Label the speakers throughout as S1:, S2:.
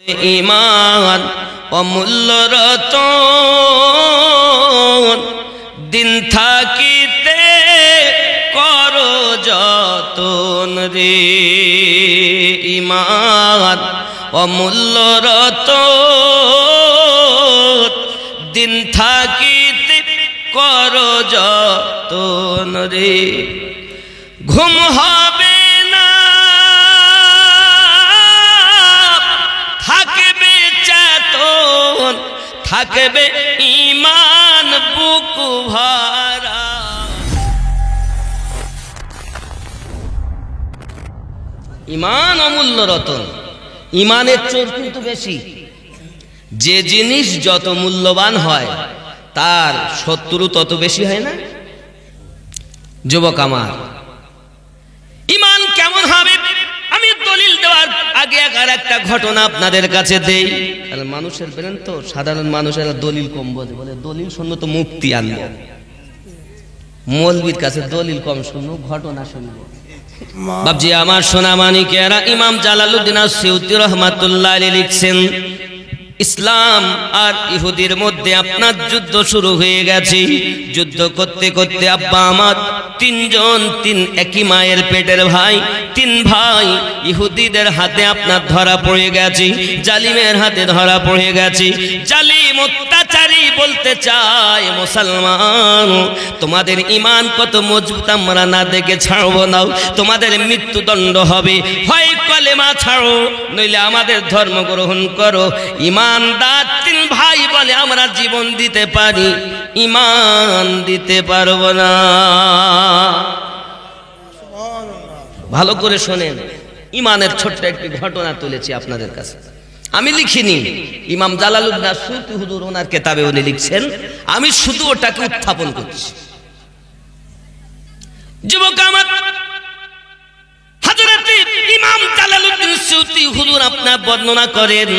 S1: ঈমান অমূল্য রতন, দিন থাকিতে করো যতন রে। ঈমান অমূল্য রতন, দিন থাকিতে করো যতন রে। ঘুম হবে না, থাকবে চেতন, থাকবে ঈমান বুক ভরা। ঈমান অমূল্য রতন, ঈমানের চোর কিন্তু বেশি। যে জিনিস যত মূল্যবান হয় তার শত্রু তত বেশি হয় না? যুবক আমার, ঈমান কেমন হবে আমি দলিল দেওয়ার আগে আর একটা ঘটনা আপনাদের কাছে দেই। কারণ মানুষের বলেন তো, সাধারণ মানুষেরা দলিল কম বোঝে, বলে দলিল শুনবো তো মুক্তি আনবো, মৌলবীর কাছে দলিল কম শুনবো, ঘটনা শুনবো। বাবজি আমার সোনা মানিকেরা, ইমাম জালালউদ্দিন আসিউতি রহমাতুল্লাহ আলাইহি লিখছেন, ইসলাম আর ইহুদির মধ্যে আপনার যুদ্ধ শুরু হয়ে গেছে। যুদ্ধ করতে করতে আব্বা আমার তিন একই মায়ের পেটের ভাই, তিন ভাই ইহুদিদের হাতে আপনার ধরা পড়ে গেছে, জালিমের হাতে ধরা পড়ে গেছে। জালিম অত্যাচারী বলতে চায়, মুসলমান তোমাদের ঈমান কত মজবুত আমরা না দেখে ছাড়বো না, তোমাদের মৃত্যুদণ্ড হবে, হয় কলেমা ছাড়ো নইলে আমাদের ধর্ম গ্রহণ করো। ঈমানদার তিন ভাই বলে আমরা জীবন দিতে পারি, ঈমান দিতে পারবো না। ভালো করে শোনেন, ঈমানের ছোট্ট একটি ঘটনা তুলেছি আপনাদের কাছে, আমি লিখিনি, ইমাম জালালউদ্দিন আসিউতি হুজুর ওনার কিতাবে উনি লিখছেন, আমি শুধু ওটাকে উত্থাপন করছি। যুবক আমার, হযরত ইমাম জালালউদ্দিন আসিউতি হুজুর আপনার বর্ণনা করেন,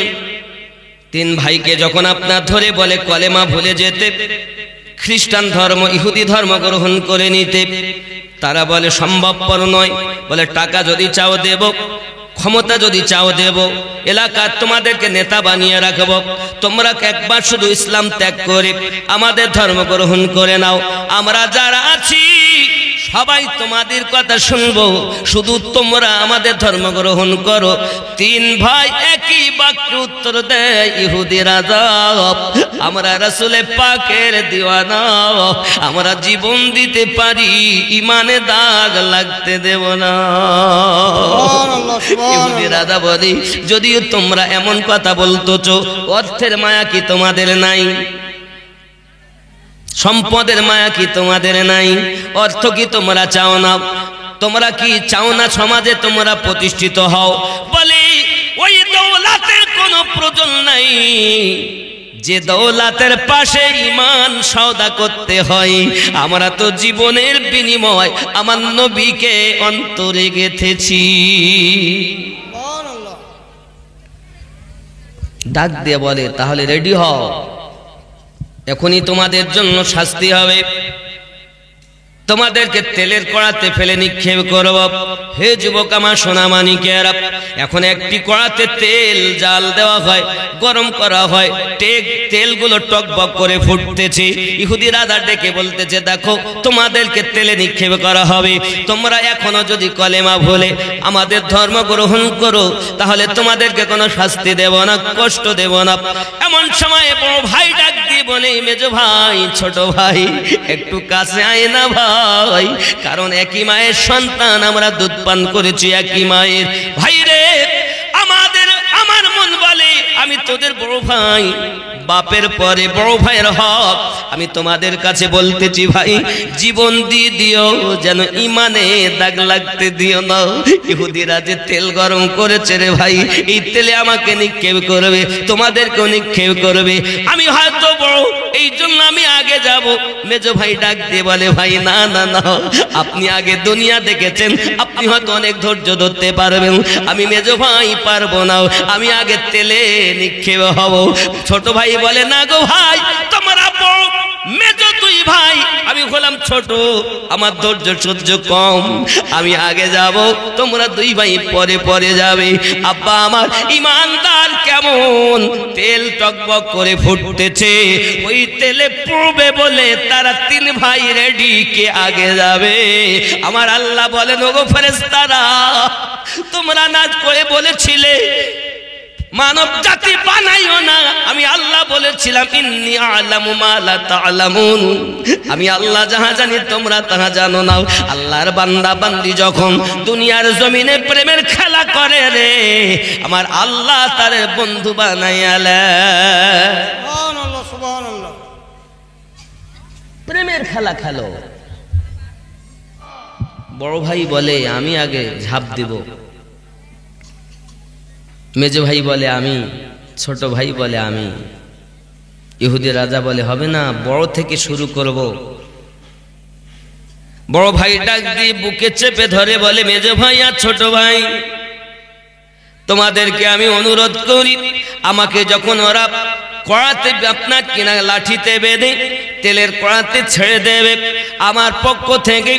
S1: তিন ভাইকে যখন আপনার ধরে বলে কলেমা ভুলে যেতে, খ্রিস্টান ধর্ম ইহুদি ধর্ম গ্রহণ করে নিতে, তারা বলে সম্ভবপর নয়, বলে টাকা যদি চাও দেব, ক্ষমতা যদি চাও দেব, এলাকার তোমাদেরকে নেতা বানিয়ে রাখব, তোমরা একবার শুধু ইসলাম ত্যাগ করে আমাদের ধর্ম গ্রহণ করে নাও, আমরা যারা আছি সবাই তোমাদের কথা শুনবো, শুধু তোমরা আমাদের ধর্ম গ্রহণ করো। তিন ভাই একই বাক্যে উত্তর দেয়, ইহুদি রাজা আমরা রাসূলে পাকের দিওয়ানা, আমরা জীবন দিতে পারি, ঈমানে দাগ লাগতে দেব না। ইহুদি রাজা বলে, যদিও তোমরা এমন কথা বলতেছো, অর্থের মায়া কি তোমাদের নাই? সম্পদের মায়া কি তোমাদের নাই? অর্থ কি তোমরা চাও না? তোমরা কি চাও না সমাজে তোমরা প্রতিষ্ঠিত হও? বলে ওই দৌলতের কোনো প্রয়োজন নাই, যে দৌলতের পাশে ঈমান সওদা করতে হয়। আমরা তো জীবনের বিনিময় আমার নবীকে অন্তরে গেঁথেছি। ডাক দিয়ে বলে, তাহলে রেডি হও, এখনই তোমাদের জন্য শাস্তি হবে, তোমাদেরকে তেলের কড়াতে ফেলে নিক্ষেপ করব। হে যুবক আমার সোনা মানিকেরা, এখন একটি কড়াতে তেল জাল দেওয়া হয়, গরম করা হয়, তেলগুলো টকবক করে ফুটতেছে। ইহুদি রাজা ডেকে বলতেছে, দেখো তোমাদেরকে তেলে নিক্ষেপ করা হবে, তোমরা এখনো যদি কলেমা ভুলে আমাদের ধর্ম গ্রহণ করো তাহলে তোমাদেরকে কোনো শাস্তি দেব না, কষ্ট দেব না। এমন সময় বড় ভাই ডাক দিয়ে বলে, মেজো ভাই, ছোট ভাই, একটু কাছে আয় না ভাই, কারণ একই মায়ের সন্তান, আমরা দুধ পান করেছি একই মায়ের। ভাই রে, আমার মন বলে আমি তোদের বড় ভাই, বাপের পরে বড় ভাইয়ের হক আমি তোমাদের কাছে বলতেছি, ভাই জীবন দিয়ে দিও, যেন ঈমানে দাগ লাগতে দিও না। ইহুদিরা যে তেল গরম করেছে রে ভাই, এই তেলে আমাকে নিক্ষেপ করবে, তোমাদেরকেও নিক্ষেপ করবে, আমি হয়তো বড়, এই জন্য আমি আগে যাব। মেজো ভাই ডাক দিয়ে বলে, ভাই না না না, আপনি আগে দুনিয়া দেখেছেন, আপনি হয়তো অনেক ধৈর্য ধরতে পারবেন, আমি মেজো ভাই পারবো না, আমি আগে তেলে নিক্ষেপ হব। ছোট ভাই বলে, না গো ভাই, তোমরা বড়, মেজো দুই ভাই আমি হলাম ছোট, আমার ধৈর্য সহ্য কম, আমি আগে যাব, তোমরা দুই ভাই পরে পরে যাবে। আব্বা আমার ইমানদার কেমন, তেল টকবক করে ফুটতেছে, ওই তেলে পড়বে বলে তারা তিন ভাই রেডি, কে আগে যাবে? আমার আল্লাহ বলেন, ওগো ফেরেশতারা, তোমরা নাচ করে বলেছিলে মানব জাতি বানাইও না, আমি আল্লাহ বলেছিলাম ইন্নী আ'লামু মা লা তা'লামুন, আমি আল্লাহ যাহা জানি তোমরা তাহা জানো না। আল্লাহর বান্দা বান্দি যখন দুনিয়ার জমিনে প্রেমের খেলা করে রে, আমার আল্লাহ তার বন্ধু বানাইয়ালে। সুবহানাল্লাহ সুবহানাল্লাহ। প্রেমের খেলা খেলো। বড় ভাই বলে আমি আগে ঝাঁপ দিব, মেজো ভাই বলে আমি, ছোট ভাই বলে আমি। ইহুদি রাজা বলে হবে না, বড় থেকে শুরু করব। বড় ভাই ডাক দিয়ে বুকে চেপে ধরে বলে, মেজো ভাই আর ছোট ভাই, তোমাদেরকে আমি অনুরোধ করি, আমাকে যখন ওরা কড়াতে আপনার কিনা লাঠিতে বেঁধে তেলের কড়াতে ছেড়ে দেবে, আমার পক্ষ থেকে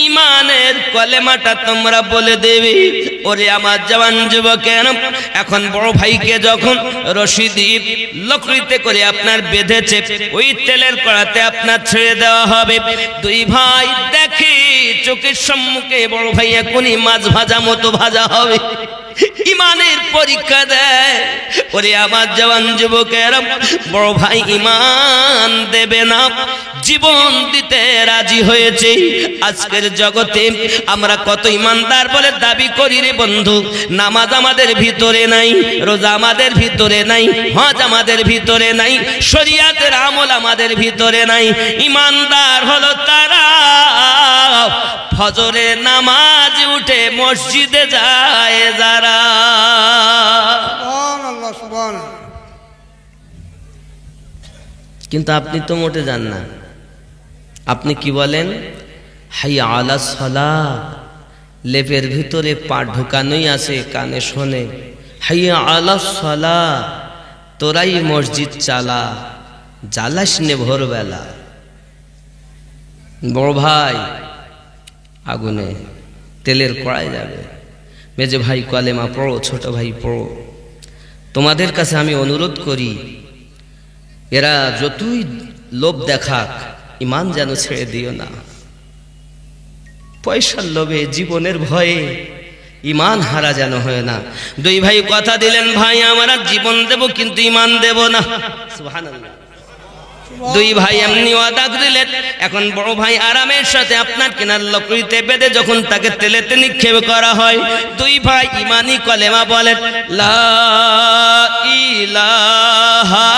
S1: ইমানের কলেমাটা তোমরা বলে দেবে। ওরে আমার জওয়ান যুবকেরা, এখন বড় ভাইকে যখন রশি দিয়ে লকড়িতে করে আপনার বেঁধেছে, ওই তেলের কড়াতে আপনার ছেড়ে দেওয়া হবে। দুই ভাই দেখে চোখের সম্মুখে বড় ভাই এখনই মাছ ভাজা মতো ভাজা হবে, ইমানের পরীক্ষা দেয়। ওরে আমার জওয়ান যুবকেরা, বড় ভাই ইমান দেবে না, জীবন দিতে রাজি হয়েছে। আজকের জগতে আমরা কত ইমানদার বলে দাবি করি রে বন্ধু, নামাজ আমাদের ভিতরে নাই, রোজা আমাদের ভিতরে নাই, হজ আমাদের ভিতরে নাই, শরীয়তের আমল আমাদের ভিতরে নাই। ইমানদার হলো তারা ফজরের নামাজ উঠে মসজিদে যায় যারা। সুবহানাল্লাহ সুবহানাল্লাহ। কিন্তু আপনি তো মোটে যান না, আপনি কি বলেন? হাইয়া আলাস সালাহ, লেপের ভিতরে পা ঢুকানোই আছে, কানে শোনে হাইয়া আলাস সালাহ, তোরাই মসজিদ চালা, জ্বালাস নে ভোরবেলা। বড় ভাই আগুনে তেলের কড়াই যাবে, মেজে ভাই কলেমা পড়ো, ছোট ভাই পড়ো। তোমাদের কাছে আমি অনুরোধ করি, এরা যতই লোভ দেখাক, ইমান যেন ছেড়ে দিও না। পয়সার লোভে, জীবনের ভয়ে ইমান হারা যেন হয় না। দুই ভাই কথা দিলেন, ভাই আমরা জীবন দেব কিন্তু ইমান দেব না। সুবহানাল্লাহ। দুই ভাই এমনি ওয়াদা দিলেন। এখন বড় ভাই আরামের সাথে আপনার কিনার লকড়িতে বেঁধে যখন তাকে তেলেতে নিক্ষেপ করা হয়, দুই ভাই ইমানি কলেমা বলেন, লা ইলাহা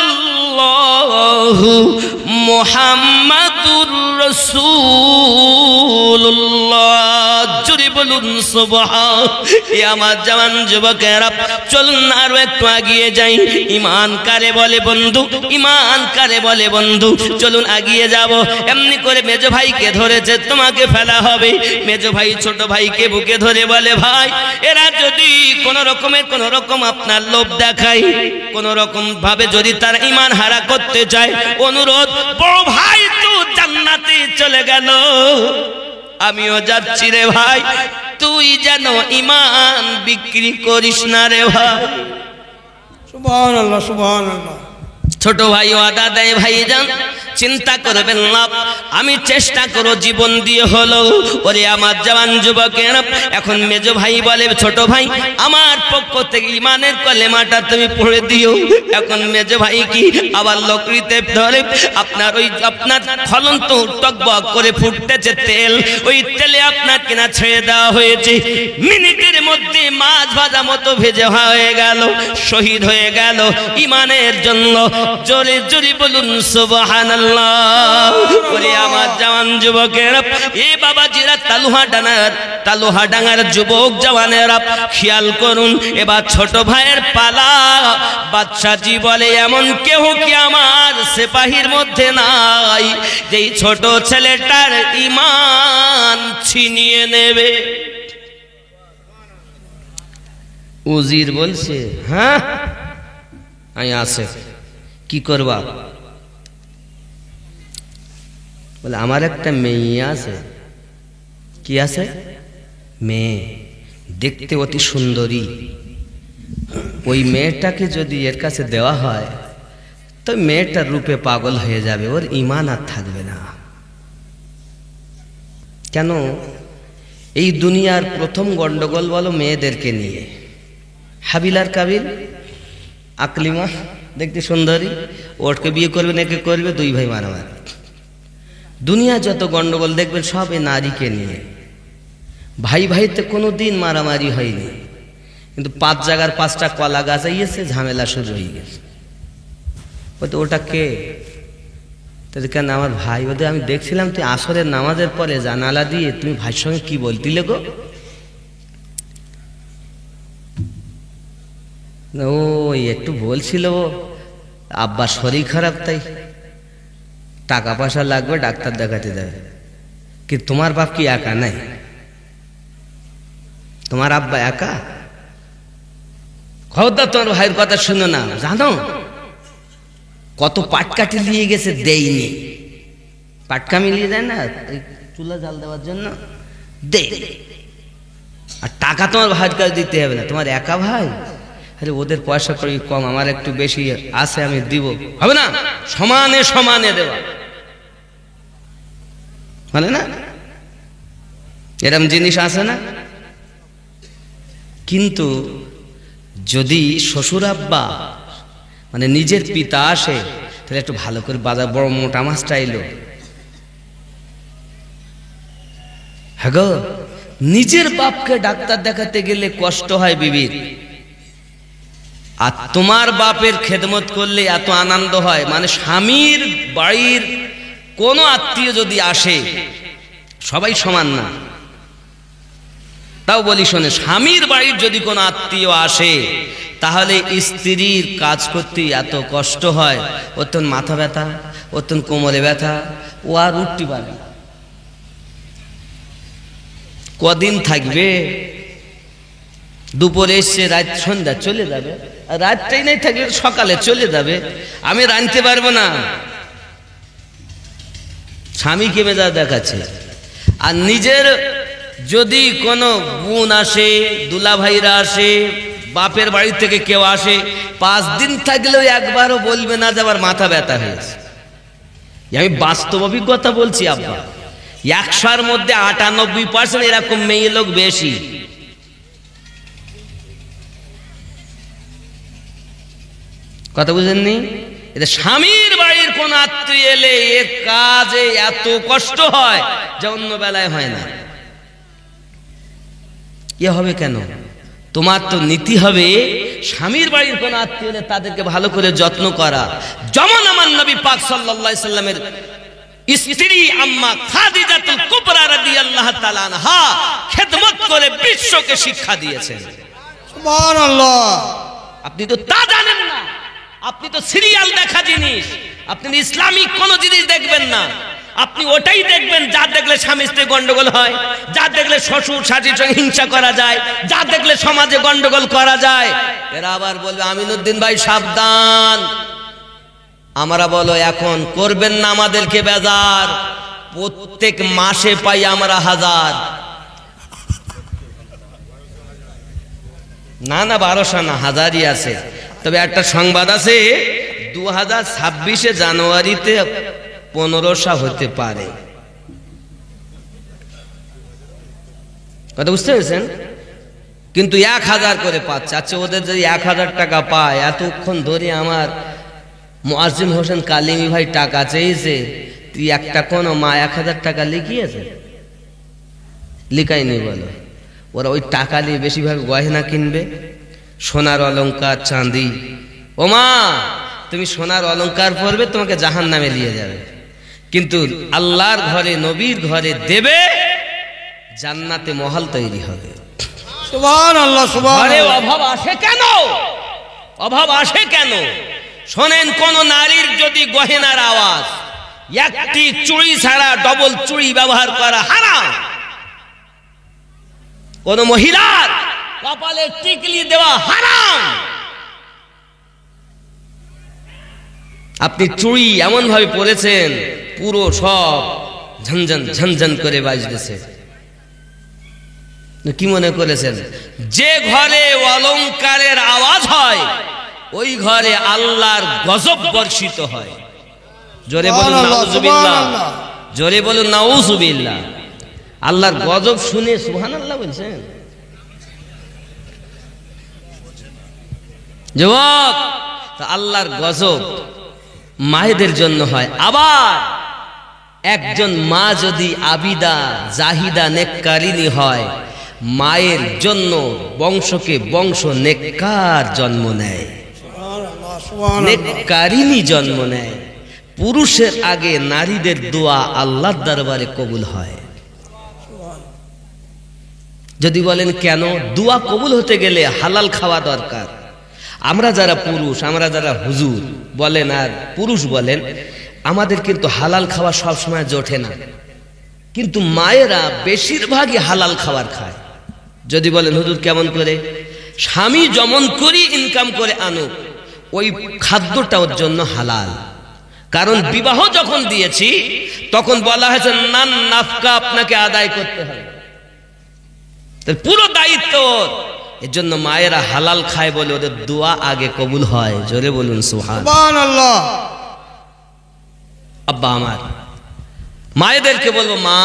S1: ইল্লাল্লাহু মুহাম্মাদুর রাসূলুল্লাহ। জোরে বলুন সুবহান। এ আমার জওয়ান যুবকেরা, চলুন আরো একটু এগিয়ে যাই। ইমান কারে বলে বন্ধু, ইমান কারে বলে বন্ধু, চলুন এগিয়ে যাব। এমনি করে মেজো ভাইকে ধরেছে, তোমাকে ফেলা হবে। মেজো ভাই ছোট ভাইকে বুকে ধরে বলে, ভাই এরা যদি কোন রকম আপনার লোভ দেখায়, কোন রকম ভাবে যদি তার ইমান হারা করতে চায়, অনুরোধ, বড় ভাই তো জান্নাতে চলে গেল, আমিও যাচ্ছি রে ভাই, তুই যেন ইমান বিক্রি করিস না রে ভাই। সুবহানাল্লাহ সুবহানাল্লাহ। ছোট ভাই ওয়াদা দেয়, ভাইজান চিন্তা করবেন না, আমি চেষ্টা করো জীবন দিয়ে হলো। ওরে আমার জওয়ান যুবকের, এখন মেজো ভাই বলে, ছোট ভাই আমার পক্ষ থেকে ইমানের কলেমাটা তুমি পড়ে দিও। এখন মেজো ভাই কি আবার লকড়িতে ধরে আপনার ফলন্ত টকবক করে ফুটতেছে তেল, ওই তেলে আপনার কিনা ছেড়ে দেওয়া হয়েছে। মিনিটের মধ্যে মাছ ভাজা মতো ভেজে হয়ে গেল, শহীদ হয়ে গেল ইমানের জন্য। জোরে জোরে বলুন সুবহানাল্লাহ। ওরে আমার জওয়ান যুবকের, এ বাবাজিরা, তালুহা ডাঙ্গার যুবক জওয়ানেরা, খেয়াল করুন, এবার ছোট ভাইয়ের পালা। বাদশাজি বলে, এমন কেউ কি আমার সিপাহীর মধ্যে নাই যেই ছোট ছেলেটার ইমান ছিনিয়ে নেবে? উজির বলছে, হ্যাঁ আমি আছে, কি করবা? বলে আমার একটা মেয়ে আছে। কি আছে? মেয়ে, দেখতে অতি সুন্দরী। ওই মেয়েটাকে যদি এর কাছে দেওয়া হয় তো মেয়েটার রূপে পাগল হয়ে যাবে, ওর ঈমান আর থাকবে না। কেন? এই দুনিয়ার প্রথম গন্ডগোল বলো মেয়েদেরকে নিয়ে। হাবিল আর কাবিল, আকলিমা দেখতে সুন্দরী, ওরকে বিয়ে করবে না একে করবে, দুই ভাই মারামারি। দুনিয়া যত গন্ডগোল দেখবেন সব এই নারীকে নিয়ে। ভাই ভাইতে কোনো দিন মারামারি হয়নি, কিন্তু 5 জায়গার 5টা কলা গাছ আইয়েছে, ঝামেলা শুরু হয়ে গেছে। বলতে ওটা কে? কেন? আমার ভাই। ওদের আমি দেখছিলাম তুই আসরের নামাজের পরে জানালা দিয়ে তুমি ভাইয়ের সঙ্গে কি বলতিলে গো? ও একটু বলছিল আব্বা শরীর খারাপ, তাই টাকা পয়সা লাগবে, ডাক্তার দেখাতে যাবে। কি তোমার বাপ কি একা নাই? তোমার আব্বা একা? খবরদার তোমার ভাইয়ের কথা শুনো না। জানো কত পাটকাঠি নিয়ে গেছে, দেয়নি। পাটকা মিলিয়ে দেয় না চুলা জাল দেওয়ার জন্য, দেয়। আর টাকা তোমার ভাইয়ের কাছে দিতে হবে না, তোমার একা ভাই। আরে ওদের পয়সা করি কম, আমার একটু বেশি আছে, আমি দিব, হবে না? সমানে সমানে দেওয়া, মানে না? এরকম জিনিস আছে না? কিন্তু যদি শ্বশুর আব্বা মানে নিজের পিতা আসে, তাহলে একটু ভালো করে বাজার, বড় মোটা মাছটা এলো। হ্যাঁ গো, নিজের বাপকে ডাক্তার দেখাতে গেলে কষ্ট হয় বিবির, আর তোমার বাপের খেদমত করলে এত আনন্দ হয়। মানে স্বামীর বাড়ির কোনো আত্মীয় যদি আসে, সবাই সমান না, তাও বলি শোনে, স্বামীর বাড়ির যদি কোনো আত্মীয় আসে তাহলে স্ত্রীর কাজ করতে এত কষ্ট হয়। ওর তো মাথা ব্যথা, ওর তো কোমরে ব্যথা, ও আর উঠতে পারে না। কদিন থাকবে? দুপুরে এসছে, রাত সন্ধ্যা চলে যাবে, আর রাতটাই নাই থাকলে সকালে চলে যাবে। আমি রাঁধতে পারবো না, স্বামীকে মেজাজ দেখাচ্ছে। আর নিজের যদি কোনো বোন আসে, দুলা ভাইরা আসে, বাপের বাড়ি থেকে কেউ আসে, 5 দিন থাকলেও একবারও বলবে না যে আমার মাথা ব্যথা হয়েছে। আমি বাস্তব অভিজ্ঞতা বলছি আব্বা, 100-র মধ্যে 98% এরকম মেয়ে লোক বেশি। কথা বুঝেননি? এটা স্বামীর বাড়ির কোন আত্মীয় এলে এ কাজে এত কষ্ট হয় যা অন্য বেলায় হয় না। এ হবে কেন? তোমার তো নীতি হবে স্বামীর বাড়ির কোন আত্মীয় এলে তাদেরকে ভালো করে যত্ন করা। যেমন আমার নবী পাক সাল্লাল্লাহু আলাইহি সাল্লামের স্ত্রী আম্মা খাদিজাতুল কুবরা রাদিয়াল্লাহু তাআলা আনহা খেদমত করে বিশ্বকে শিক্ষা দিয়েছেন।
S2: সুবহানাল্লাহ।
S1: আপনি তো তা জানেন না, আপনি তো সিরিয়াল দেখা জিনিস, আপনি ইসলামিক কোন জিনিস দেখবেন না। আপনি ওটাই দেখবেন যা দেখলে স্বামী স্ত্রী গন্ডগোল হয়, যা দেখলে শ্বশুর শাশুড়ির সঙ্গে হিংসা করা যায়, যা দেখলে সমাজে গন্ডগোল করা যায়। এরা আবার বলবে আমিনুদ্দিন ভাই সাবধান। আমরা বলো এখন করবেন না আমাদেরকে বেজার, প্রত্যেক মাসে পাই আমরা 1000। না না 1200 না, 1000ই আছে। তবে একটা সংবাদ আছে, 2026 জানুয়ারিতে 1500 হতে পারে। কথা বুঝতে পেরেছেন? কিন্তু 1000 করে পাচ্ছে। আচ্ছা, ওদের যদি 1000 টাকা পায়, এতক্ষণ ধরে আমার মুয়াজ্জিম হোসেন কালিমি ভাই টাকা চেয়েছে, তুই একটা কোন মা 1000 টাকা লিখিয়েছে? লিখায়নি। বলো, ওরা ওই টাকা নিয়ে বেশিরভাগ গয়না কিনবে, সোনার অলংকার, চাঁদি। ও মা, তুমি সোনার অলংকার পরবে, তোমাকে জাহান্নামে নিয়ে যাবে। কিন্তু আল্লাহর ঘরে, নবীর ঘরে দেবে, জান্নাতে মহল তৈরি হবে।
S2: সুবহানাল্লাহ, সুবহানাল্লাহ।
S1: অভাব আসে কেন? অভাব আসে কেন? শোনেন, কোন নারীর যদি গহেনার আওয়াজ, একটি চুড়ি ছাড়া ডবল চুড়ি ব্যবহার করা হারাম। কোন মহিলার কপালে টিকলি দেওয়া হারাম। আপনি চুড়ি এমন ভাবে পরেছেন, পুরো সব ঝনঝন ঝনঝন করে বাজতেছে। কি মনে করেছেন যে ঘরে অলংকারের আওয়াজ হয় ওই ঘরে আল্লাহর গজব বর্ষিত হয়? জোরে বলুন নাউজুবিল্লাহ, জোরে বলুন নাউজুবিল্লাহ। আল্লাহর গজব শুনে সুবহানাল্লাহ বলছেন? যুবক, তো আল্লাহর গজব মায়েদের জন্য হয়। আবার একজন মা যদি আবিদা জাহিদা নেককারিনী হয়, মায়ের জন্য বংশকে বংশ নেককার জন্ম নেয়, নেককারিনী জন্ম নেয়। পুরুষের আগে নারীদের দোয়া আল্লাহর দরবারে কবুল হয়। যদি বলেন কেন? দোয়া কবুল হতে গেলে হালাল খাওয়া দরকার। আমরা যারা পুরুষ, আমরা যারা হুজুর বলেন আর পুরুষ বলেন, আমাদের কিন্তু হালাল খাওয়া সব সময় জোটে না, কিন্তু মায়েরা বেশিরভাগই হালাল খাবার খায়। যদি বলেন হুজুর কেমন করে? স্বামী যেমন করি ইনকাম করে আনুক, ওই খাদ্যটা ওর জন্য হালাল। কারণ বিবাহ যখন দিয়েছি তখন বলা হয়েছে নান নাফকা আপনাকে আদায় করতে হবে, পুরো দায়িত্ব ওর। এর জন্য মায়েরা হালাল খায় বলে ওদের দোয়া আগে কবুল হয়। জোরে বলুন সুবহানাল্লাহ। আব্বা আমার, মায়েদেরকে বলবো মা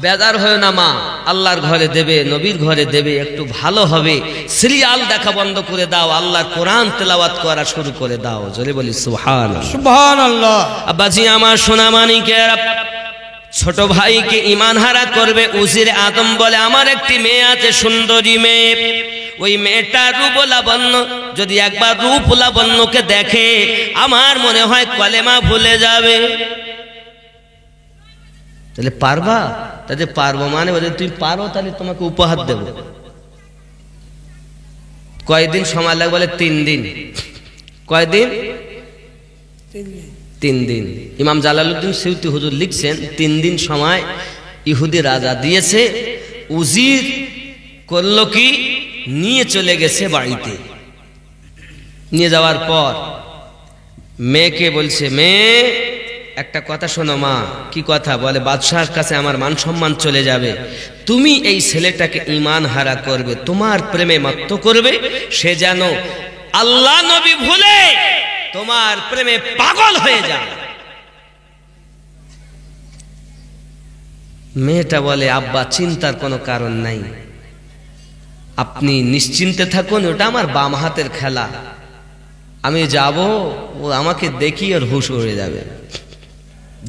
S1: বেজার হয় না, মা আল্লাহর ঘরে দেবে, নবীর ঘরে দেবে, একটু ভালো হবে। সিরিয়াল দেখা বন্ধ করে দাও, আল্লাহর কোরআন তেলাওয়াত করা শুরু করে দাও। জোরে বলি সুবহানাল্লাহ। আব্বাজি আমার সোনা মানিকেরা, ছোট ভাইকে ইমান হারা করবে উজির আদম বলে আমার একটি মেয়ে আছে, সুন্দরী মেয়ে। ওই মেয়েটা রূপ লাবণ্য, যদি একবার রূপ লাবণ্যকে দেখে আমার মনে হয় কলেমা ভুলে যাবে। তাহলে পারবা? তাহলে পারবো মানে বলে তুমি পারো, তাহলে তোমাকে উপহার দেব। কয়দিন সময় লাগবে? বলে 3 দিন। কয়দিন? 3 দিন। ইমাম জালালউদ্দিন সিউতি হুজুর লিখছেন 3 দিন সময় ইহুদি রাজা দিয়েছে। উজির করলো কি? নিয়ে চলে গেছে বাড়িতে। নিয়ে যাওয়ার পর মেয়েকে বলছে, মেয়ে একটা কথা শোনো। মা কি কথা? বলে বাদশাহর কাছে আমার মান সম্মান চলে যাবে, তুমি এই ছেলেটাকে ঈমান হারা করবে, তোমার প্রেমে মত্ত করবে, সে যেন আল্লাহ নবী ভুলে তোমার প্রেমে পাগল হয়ে যায়। মেয়েটা বলে আব্বা চিন্তার কোনো কারণ নাই, আপনি নিশ্চিন্তে থাকুন, ওটা আমার বাম হাতের খেলা, আমি যাব, ও আমাকে দেখি আর হুশ উড়ে যাবে।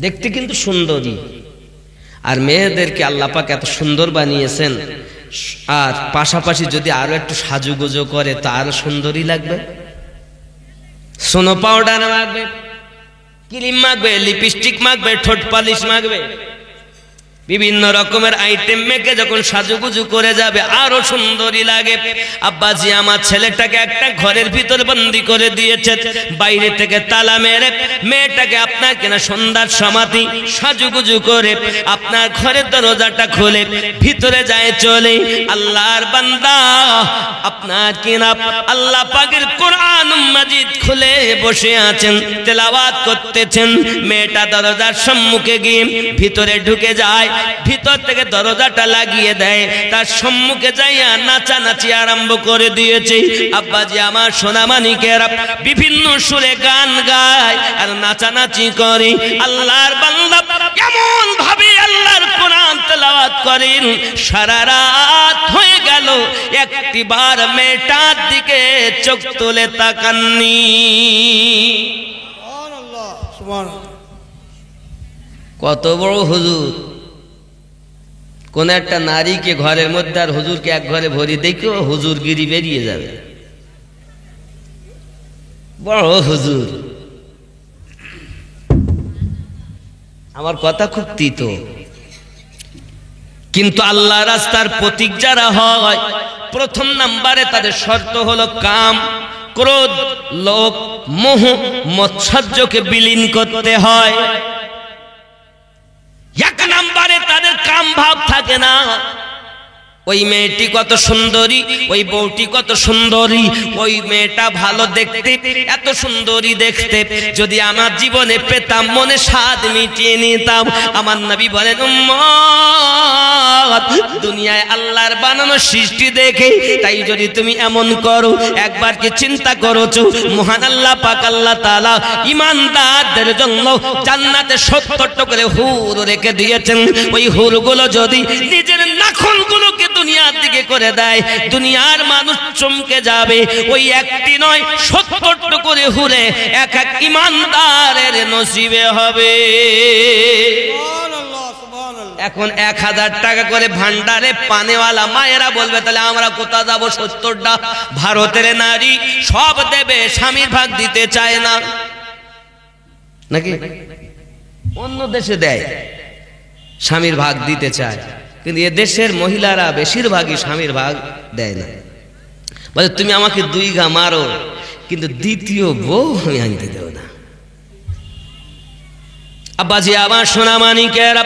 S1: দেখতে কিন্তু সুন্দরী, আর মেয়েদেরকে আল্লাহ পাক এত সুন্দর বানিয়েছেন, আর পাশাপাশি যদি আরো একটু সাজুগুজো করে তা আরো সুন্দরী লাগবে। সোনো পাউডার মাখবে, ক্রিম মাখবে, লিপস্টিক মাখবে, ঠোঁট পালিশ মাখবে, বিভিন্ন রকমের আইটেম মেখে যখন সাজুগুজু করে যাবে আরো সুন্দরী লাগে। আব্বাজি আমার ছেলেটাকে একটা ঘরের ভিতর বন্দি করে দিয়েছে, বাইরে থেকে তালা মেরে মেয়েটাকে আপনার কিনা সন্ধ্যার সমাধি সাজুগুজু করে আপনার ঘরের দরজাটা খুলে ভিতরে যায় চলে। আল্লাহর বান্দা আপনার কিনা আল্লাহ পাকের কোরআন মাজিদ খুলে বসে আছেন, তেলাওয়াত করতেছেন। মেয়েটা দরজার সম্মুখে গিয়ে ভিতরে ঢুকে যায়, ভিতর থেকে দরজাটা লাগিয়ে দেয়, তার সম্মুখে যাইয়া নাচানাচি আরম্ভ করে দিয়েছে। আব্বাজি আমার সোনা মানিকেরা বিভিন্ন সুরে গান গায় আর নাচানাচি করে। আল্লাহর বান্দা কেমন ভাবে আল্লাহর কোরআন তেলাওয়াত করেন, সারা রাত হয়ে গেল একটিবার মেয়েটার দিকে চোখ তুলে তাকাননি। কত বড় হুজুর! কোন একটা নারীকে ঘরের মধ্যে আর হুজুরকে এক ঘরে ভরি দেখো হুজুরগিরি বেরিয়ে যাবে। বড় হুজুর। আমার কথা খুব তিতো, কিন্তু আল্লাহ রাস্তার প্রতীক যারা হয় প্রথম নাম্বারে তাদের শর্ত হলো কাম, ক্রোধ, লোভ, মোহ, মৎসর্যকে বিলীন করতে হয়। এক নাম্বারে তাদের কাম ভাব থাকে না, ওই মেয়েটি কত সুন্দরী, ওই বউটি কত সুন্দরী, ওই মেয়েটা ভালো দেখতে, এত সুন্দরী দেখতে, যদি আমার জীবনে পেতাম মনে স্বাদ মিটিয়ে নিতাম। আমার নবী বলেন, উম্মত, দুনিয়ায় আল্লাহর বানানো সৃষ্টি দেখে তাই যদি তুমি এমন করো, একবার কি চিন্তা করেছো মহান আল্লাহ পাক আল্লাহ তাআলা ঈমানদারদের জন্য জান্নাতে 70টা করে হুর রেখে দিয়েছেন। ওই হুরগুলো যদি নিজের নাখনগুলোকে দুনিয়ার দিকে করে দেয়, দুনিয়ার মানুষ চমকে যাবে। ওই একটি নয় 70টা করে হুরে এক এক ঈমানদারের নসিবে হবে। এখন 1000 টাকা করে ভান্ডারে পানেওয়ালা মায়েরা বলবে, তাহলে আমরা কোথা যাবো? 70টা ভারতের নারী সব দেবে, স্বামীর ভাগ দিতে চায় না নাকি? অন্য দেশে দেয়, স্বামীর ভাগ দিতে চায়, কিন্তু এ দেশের মহিলারা বেশিরভাগই স্বামীর ভাগ দেয় না। বলে তুমি আমাকে 2 গা মারো, কিন্তু দ্বিতীয় বউ আমি আনতে দেব না। আব্বাজি আমার সোনা মানিকেরা,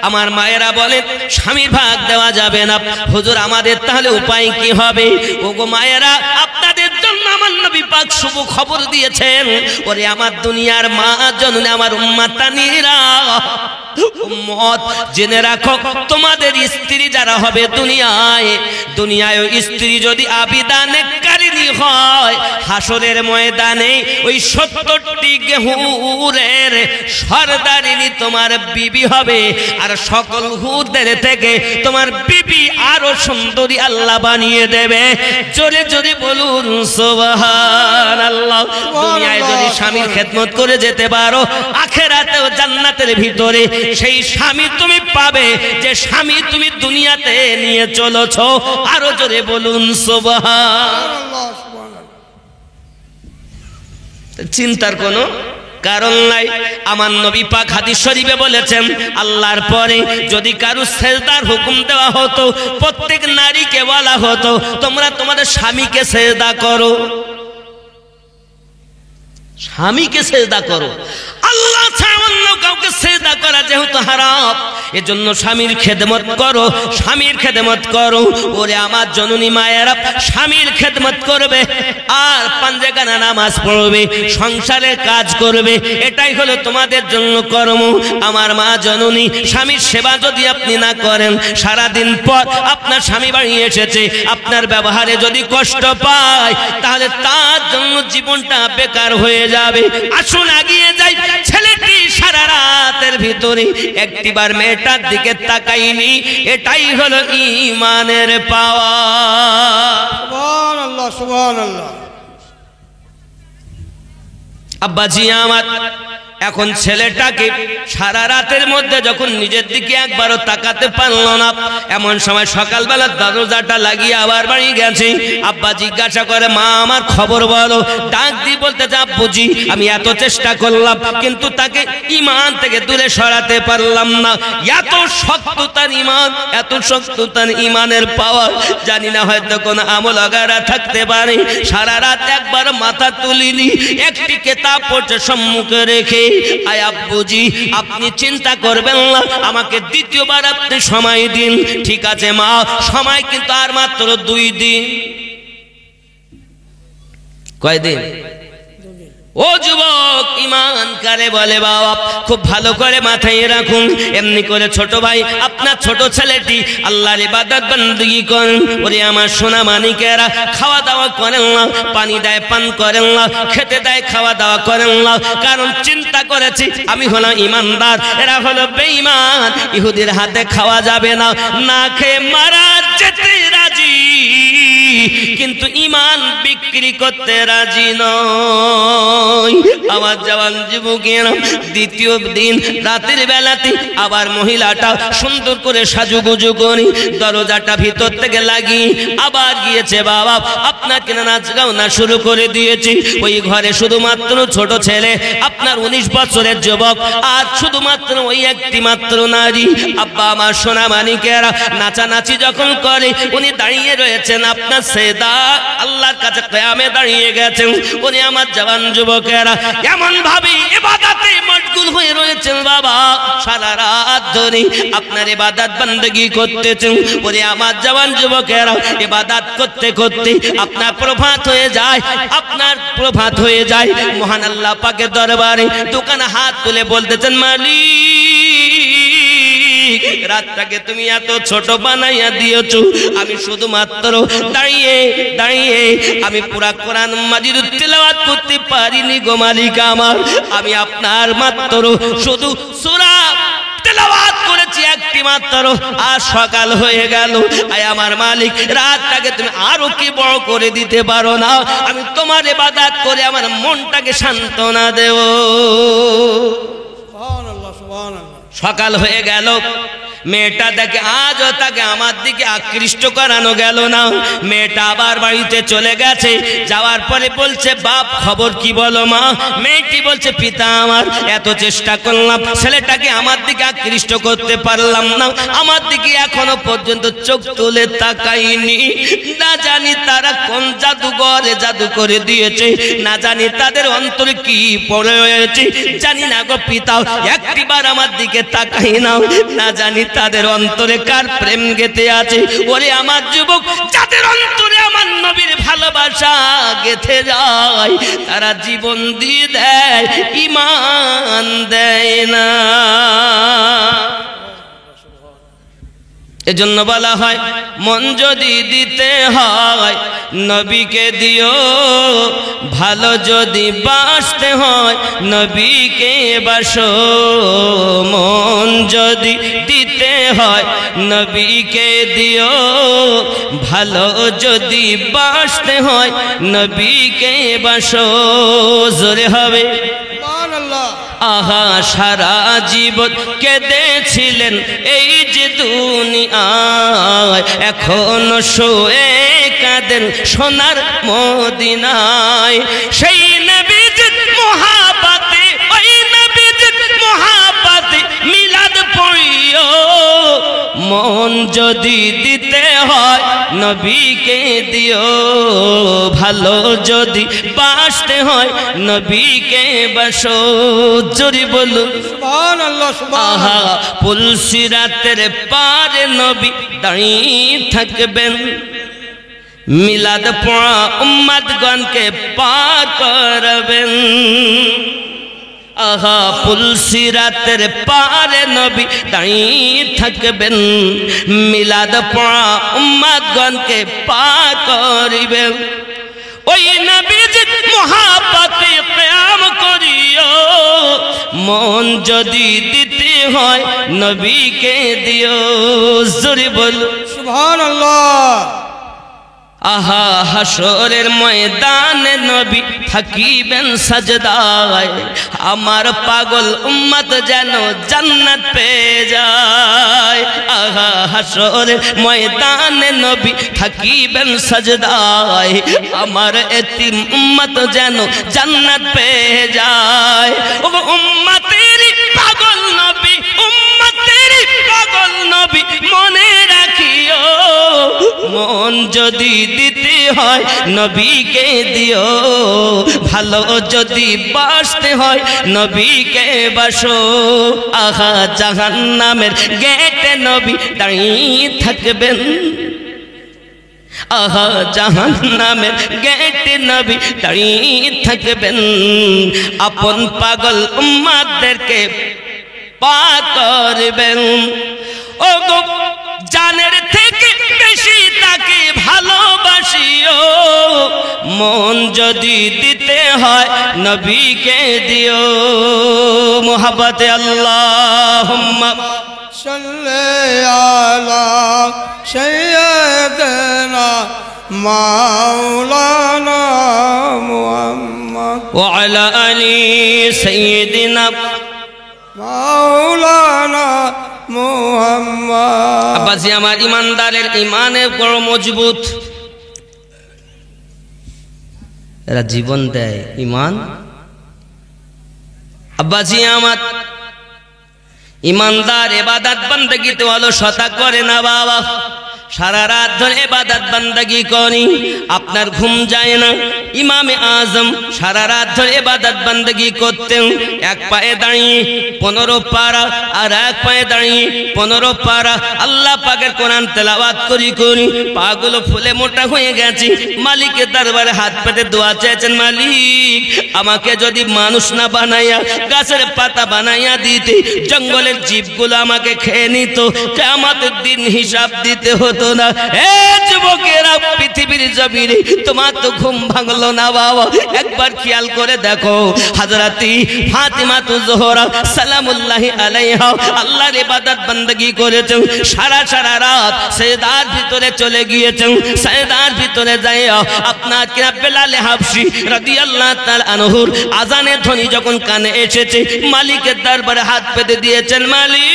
S1: আমার মায়েরা বলেন স্বামীর ভাগ দেওয়া যাবে না। হুজুর আমাদের তাহলে উপায় কি হবে? ওগো মায়েরা, আপনাদের জন্য আমার নবী পাক শুভ খবর দিয়েছেন। ওরে আমার দুনিয়ার মা জননী, আমার উম্মাতানিরা, উম্মত, জেনে রাখো তোমাদের স্ত্রী যারা হবে দুনিয়ায় স্ত্রী যদি আবিদানেকারিনী হয়, হাসরের ময়দানে ওই 70টি হুরের সরদারিনী তোমার বিবি হবে। আর সকল হুরদের থেকে তোমার বিবি আরো সুন্দরী আল্লাহ বানিয়ে দেবে। জোরে জোরে বলুন সুবহানাল্লাহ। দুনিয়ায় যদি স্বামীর খেদমত করে যেতে পারো, আখিরাতেও জান্নাতের ভিতরে সেই স্বামী তুমি পাবে যে স্বামী তুমি দুনিয়াতে নিয়ে চলেছো। আরো জোরে বলুন সুবহানাল্লাহ। চিন্তার কোনো কারণ নাই। আমার নবী পাক হাদিস শরীফে বলেছেন, আল্লাহর পরে যদি কারো সেজদার হুকুম দেওয়া হতো, প্রত্যেক নারীকে বলা হতো তোমরা তোমাদের স্বামীকে সেজদা করো, স্বামীকে সেজদা করো। আল্লাহ ছাড়া অন্য কাউকে সেজদা করা যেহেতু হারাম, এজন্য স্বামীর খেদমত করো, স্বামীর খেদমত করো। ওরে আমার জননী মায়েরা, স্বামীর খেদমত করবে আর পাঞ্জেগানা নামাজ পড়বে, সংসারের কাজ করবে, এটাই হলো তোমাদের জন্য কর্ম। আমার মা জননী, স্বামীর সেবা যদি আপনি না করেন, সারাদিন পর আপনার স্বামী বাড়ি এসেছে, আপনার ব্যবহারে যদি কষ্ট পায়, তাহলে তার জন্য জীবনটা বেকার হয়ে যাবে। আসুন আগিয়ে যাই। ছেলেটি সারা রাতের ভিতরে একটিবার মেয়েটার দিকে তাকাইনি, এটাই হলো ঈমানের পাওয়া।
S2: সুবহানাল্লাহ, সুবহানাল্লাহ।
S1: আব্বাজি আমার, এখন ছেলেটাকে সারা রাতের মধ্যে যখন নিজের দিকে একবারও তাকাতে পারল না, এমন সময় সকালবেলা দরজাটা লাগিয়ে আবার বাড়ি গেছে। আব্বা জিজ্ঞাসা করে, মা আমার খবর বলো। ডাক দিয়ে বলতে যা, আব্বুজি আমি এত চেষ্টা করলাম কিন্তু তাকে ঈমান থেকে দূরে সরাতে পারলাম না। এত শক্ত তার ঈমান, এত শক্ত তার ঈমানের পাওয়ার, জানি না হয়তো কোন আমল আগারা থাকতে পারে। সারা রাত একবার মাথা তুলিনি, একটি কিতাব পড়ছে সম্মুখে রেখে। আয় আব্বুজি, আপনি চিন্তা করবেন না, আমাকে দ্বিতীয়বার আপনি সময় দিন। ঠিক আছে মা, সময় কিন্তু আর মাত্র 2 দিন। কয়দিন? ও যুবক, ঈমান কারে বলে বাবা, খুব ভালো করে মাথায় রাখুন। এমনি করে ছোট ভাই, আপনার ছোট ছেলেটি আল্লাহর ইবাদত বندگی করেন। ওরে আমার সোনা মানিকেরা, খাওয়া দাওয়া করেন না, পানি দেয় পান করেন না, খেতে দেয় খাওয়া দাওয়া করেন না। কারণ চিন্তা করেছি আমি হলাম ঈমানদার, এরা হলো বেঈমান। ইহুদির হাতে খাওয়া যাবে না, না খেয়ে মারা যেতে রাজি, কিন্তু ঈমান বিক্রি করতে রাজি নয়। আমার জওয়ান যুবকেরা, দ্বিতীয় দিন রাতের বেলাতে আবার মহিলাটা সুন্দর করে সাজুগুজু করে দরজাটা ভিতর থেকে লাগিয়ে আবার গিয়েছে। বাবা আপনাকে নাচ গাওনা শুরু করে দিয়েছি। ওই ঘরে শুধুমাত্র ছোট ছেলে, আপনার 19 বছরের যুবক, আর শুধুমাত্র ওই একটি মাত্র নারী। আব্বা আমার সোনা মানিকেরা, নাচানাচি যখন করে উনি দাঁড়িয়ে রয়েছেন আপনার সেদা আল্লাহর কাছে কিয়ামে দাঁড়িয়ে গেছেন। উনি আমার জওয়ান যুবকেরা এমন ভাবে ইবাদতে মশগুল বেকুল হয়ে রয়েছেন বাবা, সারা রাত ধরে আপনার ইবাদত বান্দেগি করতেছেন। বলে আমার জওয়ান যুবকেরা, ইবাদত করতে করতে আপনার প্রভাত হয়ে যায়, আপনার প্রভাত হয়ে যায়। মহান আল্লাহ পাকের দরবারে দোকানে হাত তুলে বলতেছেন, মালিক, রাতটাকে তুমি এত ছোট বানাইয়া দিয়েছো, আমি শুধুমাত্র দাঁড়িয়ে দাঁড়িয়ে আমি পুরা কোরআন মাজিদ তিলাওয়াত করতে পারিনি গো মালিক আমার। আমি আপনার মাত্র শুধু সূরা তেলাওয়াত করেছি একটি মাত্র, আর সকাল হয়ে গেল। আয় আমার মালিক, রাতটাকে তুমি আরো কি বড় করে দিতে পারো না? আমি তোমার ইবাদত করে আমার মনটাকে সান্ত্বনা দেব।
S2: সুবহানাল্লাহ, সুবহানাল্লাহ।
S1: সকাল হয়ে গেল, মেয়েটা দেখে আজও তাকে আমার দিকে আকৃষ্ট করানো গেল না। মেয়েটা আবার বাড়িতে চলে গেছে। যাওয়ার পরে বলছে, বাপ খবর কি বলো মা? মেয়েটি বলছে, পিতা আমার এত চেষ্টা করলাম, ছেলেটাকে আমার দিকে আকৃষ্ট করতে পারলাম না, আমার দিকে এখনো পর্যন্ত চোখ তুলে তাকাইনি। না জানি তারা কোন জাদুঘরে জাদু করে দিয়েছে, না জানি তাদের অন্তরে কি পড়ে রয়েছে, জানি না গো পিতা, একটিবার আমার দিকে তাকাই নাও, না জানি তাদের অন্তরে কার প্রেম গেঁথে আছে। ওরে আমার যুবক, যাদের অন্তরে আমার নবীর ভালোবাসা গেঁথে যায়, তারা জীবন দিয়ে দেয়, ঈমান দেয় না। এজন্য বলা হয়, মন যদি দিতে হয় নবীকে দিও, ভালো যদি বাসতে হয় নবীকে বাসো। মন যদি দিতে হয় নবীকে দিও, ভালো যদি বাসতে হয় নবীকে বাসো। জোরে হবে
S2: সুবহানাল্লাহ।
S1: আহা, সারা জীবন কেঁদেছিলেন এই যে দুনিয়ায়, এখনো শুয়ে কাঁদেন সোনার মদিনায়। সেই নবীজির মহাব্বতে, ওই নবীজির মহাব্বতে মিলাদ পড়িও। মন যদি দিতে হয় নবীকে দিও, ভালো যদি বাসতে হয় নবীকে বাসো। জোরে বলুন
S2: সুবহানাল্লাহ,
S1: আহা,
S2: সুবহানাল্লাহ।
S1: পুলসিরাতের পারে নবী দাঁড়িয়ে থাকবেন, মিলাদ পড়া উম্মতগণকে পার করবেন। আহা, পুলসিরাতের পারে নবী দাঁড়িয়ে থাকবেন, মিলাদ পড়া উম্মতগণকে পার করিবেন। ওই নবীজির মহাব্বতে কিয়াম করিও, মন যদি দিতে হয় নবীকে দিও। জোরে বলো
S2: সুবহানাল্লাহ।
S1: আহা, হাসরের ময়দানে নবী থাকিবেন সাজদায়, আমার পাগল উম্মত যেন জান্নাত পেয়ে যায়। আহা, হাসরের ময়দানে নবী থাকিবেন সাজদায়, আমার এতিম উম্মত যেন জান্নাত পেয়ে যায়। ও উম্মতের পাগল নবী, উম্মতের পাগল নবী মনে রাখিও, মন যদি দিতে হয় নবীকে দিও, ভালো যদি বাসতে হয় নবীকে বাসো। আহা, জাহান্নামের গেটে নবী দাঁড়িয়ে থাকবেন, আহা, জাহান্নামের গেটে নবী দাঁড়িয়ে থাকবেন, আপন পাগল উম্মতদেরকে পার করবেন। ও গো, জানের থেকে বেশি তাকে ভালোবাসিও, মন যদি দিতে হয় নবীকে দিও। মুহাব্বতে আল্লাহুম্মা
S2: সাল্লি আলা সাইয়্যিদিনা মাওলানা মুহাম্মদ
S1: ওয়া আলা আলি সাইয়্যিদিনা
S2: মাওলানা মুহাম্মদ।
S1: আব্বাজি আমার, ইমানদারের ইমানে বড় মজবুত, এরা জীবন দেয় ইমান। আব্বাজি আমার, ইমানদার ইবাদত বندگিতে অলসতা করে না বাবা। সারা রাত ধরে ইবাদত বান্দাগি করি, আপনার ঘুম যায় না। ইমামে আজম সারা রাত ধরে ইবাদত বান্দাগি করতেন, এক পায়ে দাঁড়িয়ে 15 পারা আর এক পায়ে দাঁড়িয়ে 15 পারা আল্লাহ পাকের কোরআন তেলাওয়াত করি করি পাগুলো ফুলে মোটা হয়ে গেছে। মালিকের দরবারে হাত পেতে দোয়া চেয়েছেন, মালিক আমাকে যদি মানুষ না বানাইয়া গাছের পাতা বানাইয়া দিতে, জঙ্গলের জীবগুলো আমাকে খেয়ে নিত, কিয়ামতের দিন হিসাব দিতে হতো না। হে যুবকেরা, পৃথিবীর জমিনে তোমার তো ঘুম ভাঙলো না বাবা, একবার খেয়াল করে দেখো। হযরতি ফাতিমা জোহরা সালামুল্লাহি আলাইহা আল্লাহর ইবাদত বান্দাগি করেছেন, সারা রাত সেজদার ভিতরে চলে গিয়েছেন। সেজদার ভিতরে যাইয়া আপনার কিনা বেলাল হাবশি রাদিয়াল্লাহু তাআলা আনহুর আজানের ধ্বনি যখন কানে এসেছে, মালিকের দরবারে হাত পেতে দিয়েছেন, মালিক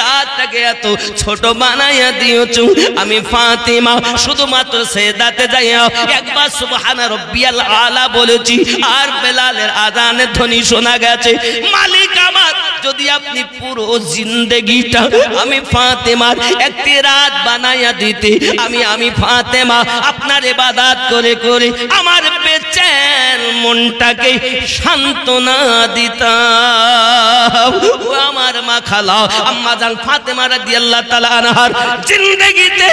S1: রাতটাকে এত ছোট বানাইয়া দিয়েছো, আমি ফাতিমা শুধুমাত্র সেজদাতে যাইয়া একবার সুবহানা রাব্বিয়াল আলা বলেছি, আর বেলালের আজানের ধ্বনি শোনা গেছে। মালিক আমার, যদি আপনি পুরো জিন্দেগিটা আমি ফাতেমার একটি রাত বানাইয়া দিতে, আমি ফাতেমা আপনার ইবাদত করে করে আমার বেচেন মনটাকে সান্ত্বনা দিতাম। ও আমার মা খালা আম্মা জান ফাতেমা রাদিয়াল্লাহু তাআলা আনহার জিন্দেগিতে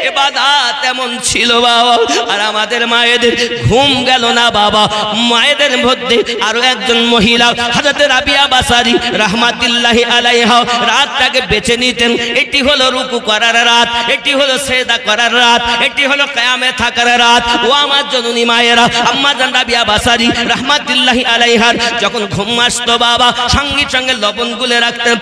S1: ইবাদত এমন ছিল বাবা। আর আমাদের মায়েদের ঘুম গেল না বাবা। মায়েদের মধ্যে আরো একজন মহিলা হযরত রাবিয়া বাসারি রাহমাতুল্লাহি আলাইহা রাতটাকে বেছে নিতেন। এটি হলো রুকু করার রাত, এটি হলো সেজদা করার রাত, এটি হলো কিয়ামে থাকার রাত। ও আমার জননী মায়েরা, আম্মা জান রাবিয়া বাসারি রাহমাতুল্লাহি আলাইহার যখন ঘুম আসতো বাবা, সঙ্গে সঙ্গে লবণ গুলে রাখতেন,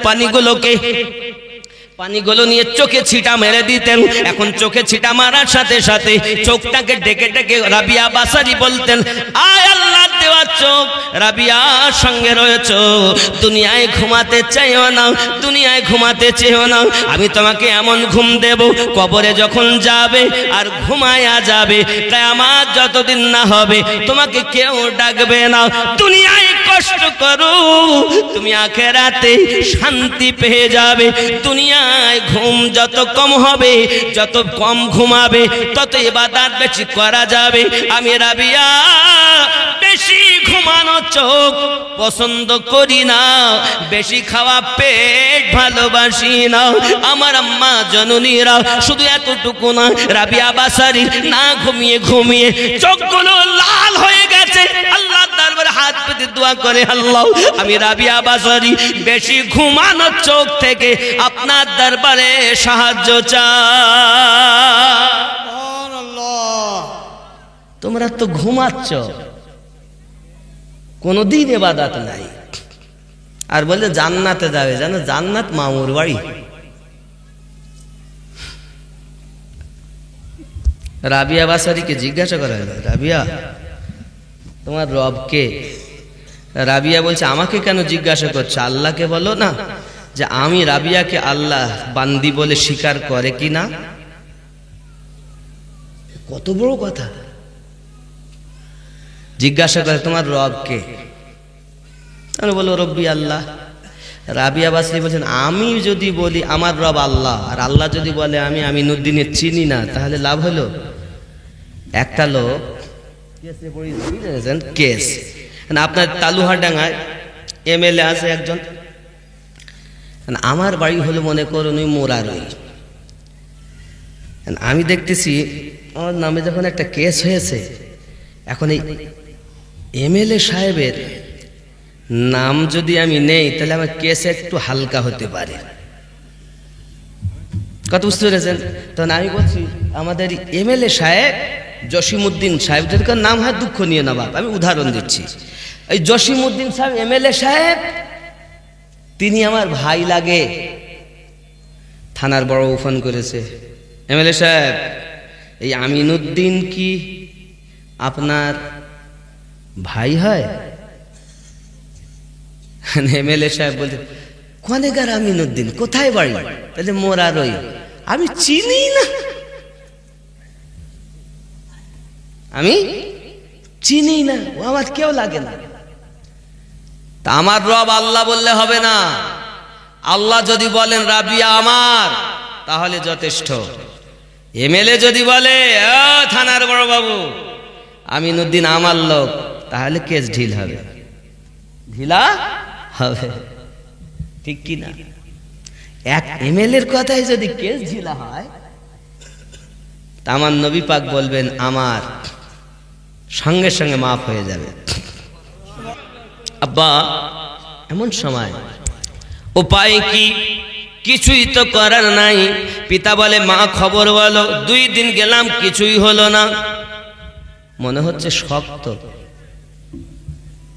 S1: পানিগুলো নিয়ে চোখে ছিটা মেরে দিতেন। এখন চোখে ছিটা মারার সাথে সাথে চোখটাকে ডেকে ডেকে রাবিয়া বাসারি বলতেন, আয় আল্লাহর দেওয়া চোখ, রাবিয়ার সঙ্গে রয়েছ, দুনিয়ায় ঘুমাতে চাইও না, দুনিয়ায় ঘুমাতে চেয়েও না, আমি তোমাকে এমন ঘুম দেব, কবরে যখন যাবে আর ঘুমায়া যাবে, কিয়ামত যতদিন না হবে তোমাকে কেউ ডাকবে না। দুনিয়ায় কষ্ট করো, তুমি আখিরাতে শান্তি পেয়ে যাবে। দুনিয়া ঘুম যত কম হবে, যত কম ঘুমাবে, তত ইবাদত বেশি করা যাবে। আমি রাবিয়া বেশি ঘুমানো চোখ পছন্দ করি না, বেশি খাওয়া পেট ভালোবাসি না। আমার আম্মা জননীরা শুধু এতটুকু না, রাবিয়া বাসারি না ঘুমিয়ে ঘুমিয়ে চোখগুলো লাল হয়ে গেছে। আল্লাহ দরবারে হাত পেতে দোয়া করে, আল্লাহ আমি রাবিয়া বাসারি বেশি ঘুমানো চোখ থেকে আপনার দরবারে সাহায্য চাই। তোমরা তো ঘুমাচ্ছ, কোনদিন ইবাদত নাই, আর বলে জান্নাতে যাবে। জানো জান্নাত মামুর বাড়ি। রাবিয়া বাসারিকে জিজ্ঞাসা করা হলো, রাবিয়া তোমার রব কে? রাবিয়া বলছে, আমাকে কেন জিজ্ঞাসা করছো? আল্লাহকে বলো না যে আমি রাবিয়াকে আল্লাহ বান্দি বলে স্বীকার করে কি না। কত বড় কথা। জিজ্ঞাসা করে তোমার রব কে? তাহলে বলো রব্বি আল্লাহ। রাবিয়া বাসরি বলছেন, আমি যদি বলি আমার রব আল্লাহ, আর আল্লাহ যদি বলে আমি আমিনুদ্দিনের চিনি না, তাহলে লাভ হলো? একটা লোক কেস, আপনার তালুহাডাঙ্গায় এমএলএ আছে একজন, আমার বাড়ি হলো মনে করুন ওই মোরারই। আমি দেখতেছি আমার নামে যখন একটা কেস হয়েছে, এখন এই এমএলএ সাহেবের নাম যদি আমি নেই, তাহলে আমার কেস একটু হালকা হতে পারে। কত বুঝতে পেরেছেন? তখন আমি বলছি আমাদের এমএলএ সাহেব জসিমউদ্দিন সাহেব, যদি নাম হয় দুঃখ নিয়ে না বাপ, আমি উদাহরণ দিচ্ছি। এই জসিমউদ্দিন সাহেব এমএলএ সাহেব, তিনি আমার ভাই লাগে। থানার বড় ফোন করেছে, এমএলএ সাহেব এই আমিনুদ্দিন কি আপনার ভাই হয়? এমএলএ সাহেব বলতে, কোনেগার আমিনুদ্দিন, কোথায় বাড়ি? তাহলে মোরারই। আমি চিনি না, আমি চিনি না, ও আমার কেউ লাগে না। তা আমার রব আল্লাহ বললে হবে না, আল্লাহ যদি বলেন রাবিয়া আমার, তাহলে যথেষ্ট। এমএলএ যদি বলে ও থানার বড় বাবু আমিনুদ্দিন আমার লোক, তাহলে কেস ঢিল হবে, ঢিলা হবে, ঠিক কি না? এক এমএলএর কথায় যদি কেস ঢিলা হয়, তা আমার নবী পাক বলবেন আমার, সঙ্গে সঙ্গে মাফ হয়ে যাবে। আব্বা এমন সময় উপায় কি? কিছুই তো করার নাই। পিতা বলে মা খবর বলো। 2 দিন গেলাম, কিছুই হলো না। মনে হচ্ছে শক্ত,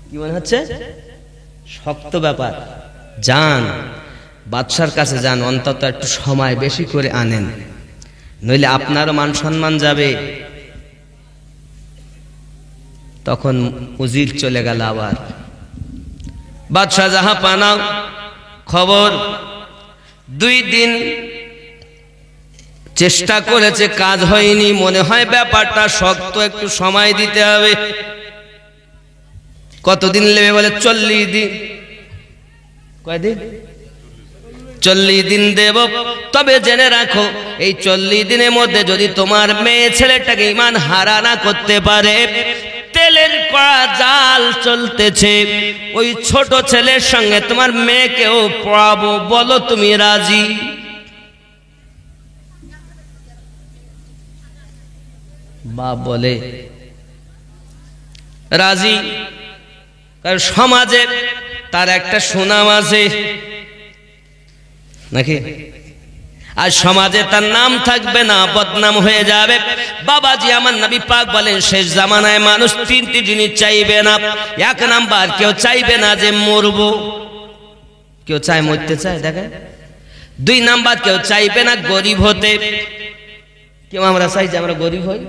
S1: কি মনে হচ্ছে? শক্ত ব্যাপার। যান বাদশার কাছে যান, অন্তত একটু সময় বেশি করে আনেন, নইলে আপনারও মান সম্মান যাবে। তখন উজির চলে গেল আবার। বাদশাহ যাহা পানা খবর, 2 দিন চেষ্টা করেছে, কাজ হয়নি। মনে হয় ব্যাপারটা শক্ত, একটু সময় দিতে হবে। কতদিন নেবে বলে? 40 দিন। কয়দিন? 40 দিন দেব। তবে জেনে রাখো, এই 40 দিনের মধ্যে যদি তোমার মেয়ে ছেলেটাকে ঈমান হারা না করতে পারে, তেলের কড়া জাল চলতেছে, ওই ছোট ছেলের সঙ্গে তোমার মেয়েকেও পড়াবো, বলো তুমি রাজি? বাপ বলে রাজি, কারণ সমাজে তার একটা সুনাম আছে নাকি? আর সমাজে তার নাম থাকবে না, বদনাম হয়ে যাবে। বাবাজি আমার নবী পাক বলেন শেষ জামানায় মানুষ 3টি জিনিস চাইবে না। 1 নাম্বার, কেউ চাইবে না যে মরবো, কেউ চায় মরতে চায়, দেখেন। 2 নাম্বার, কেউ চাইবে না গরিব হতে। কেউ আমরা চাই যে আমরা গরিব হই,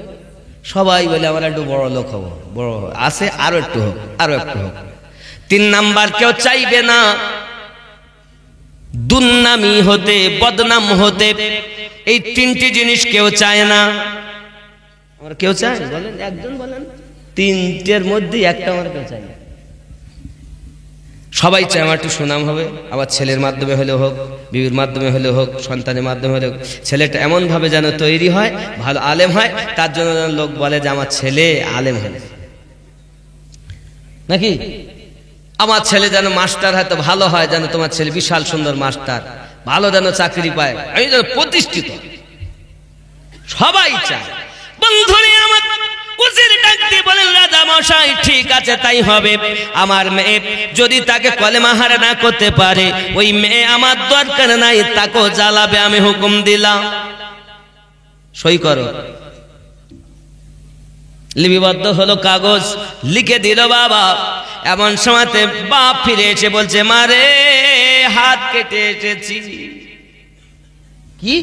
S1: সবাই বলে আমরা একটু বড় লোক হবো, বড় আছে আরো একটু হোক, আরো একটু হোক। 3 নাম্বার, কেউ চাইবে না দুর্নামি হতে, বদনাম হতে। এই 3টি জিনিস কেউ চায় না। আমরা কেউ চাই? বলেন, একজন বলেন। 3টের মধ্যে একটা আমরা কেউ চাই না। সবাই চায় আমার একটু সুনাম হবে, আবার ছেলের মাধ্যমে হলেও হোক, বিবির মাধ্যমে হলেও হোক, সন্তানের মাধ্যমে হলেও, ছেলেটা এমন ভাবে যেন তৈরি হয়, ভালো আলেম হয়, তার জন্য লোক বলে যে আমার ছেলে আলেম হয় নাকি? আমার ছেলে যেন মাস্টার হয়, তো ভালো হয়, যেন তোমার ছেলে বিশাল সুন্দর মাস্টার, ভালো যেন চাকরি পায়, আমি যেন প্রতিষ্ঠিত। সবাই চায়। বন্ধুরে আমার উজির ডাকতে বলেন রাজা মশাই ঠিক আছে তাই হবে। আমার মেয়ে যদি তাকে কলেমা হারা না করতে পারে, ওই মেয়ে আমার দরকার নাই, তাকেও জ্বালাবে, আমি হুকুম দিলাম। সই করো। লিপিবদ্ধ হলো কাগজ, লিখে দিল বাবা। এমন সময়তে বাপ ফিরে এসে বলছে মারে হাত কেটে এসেছি। কি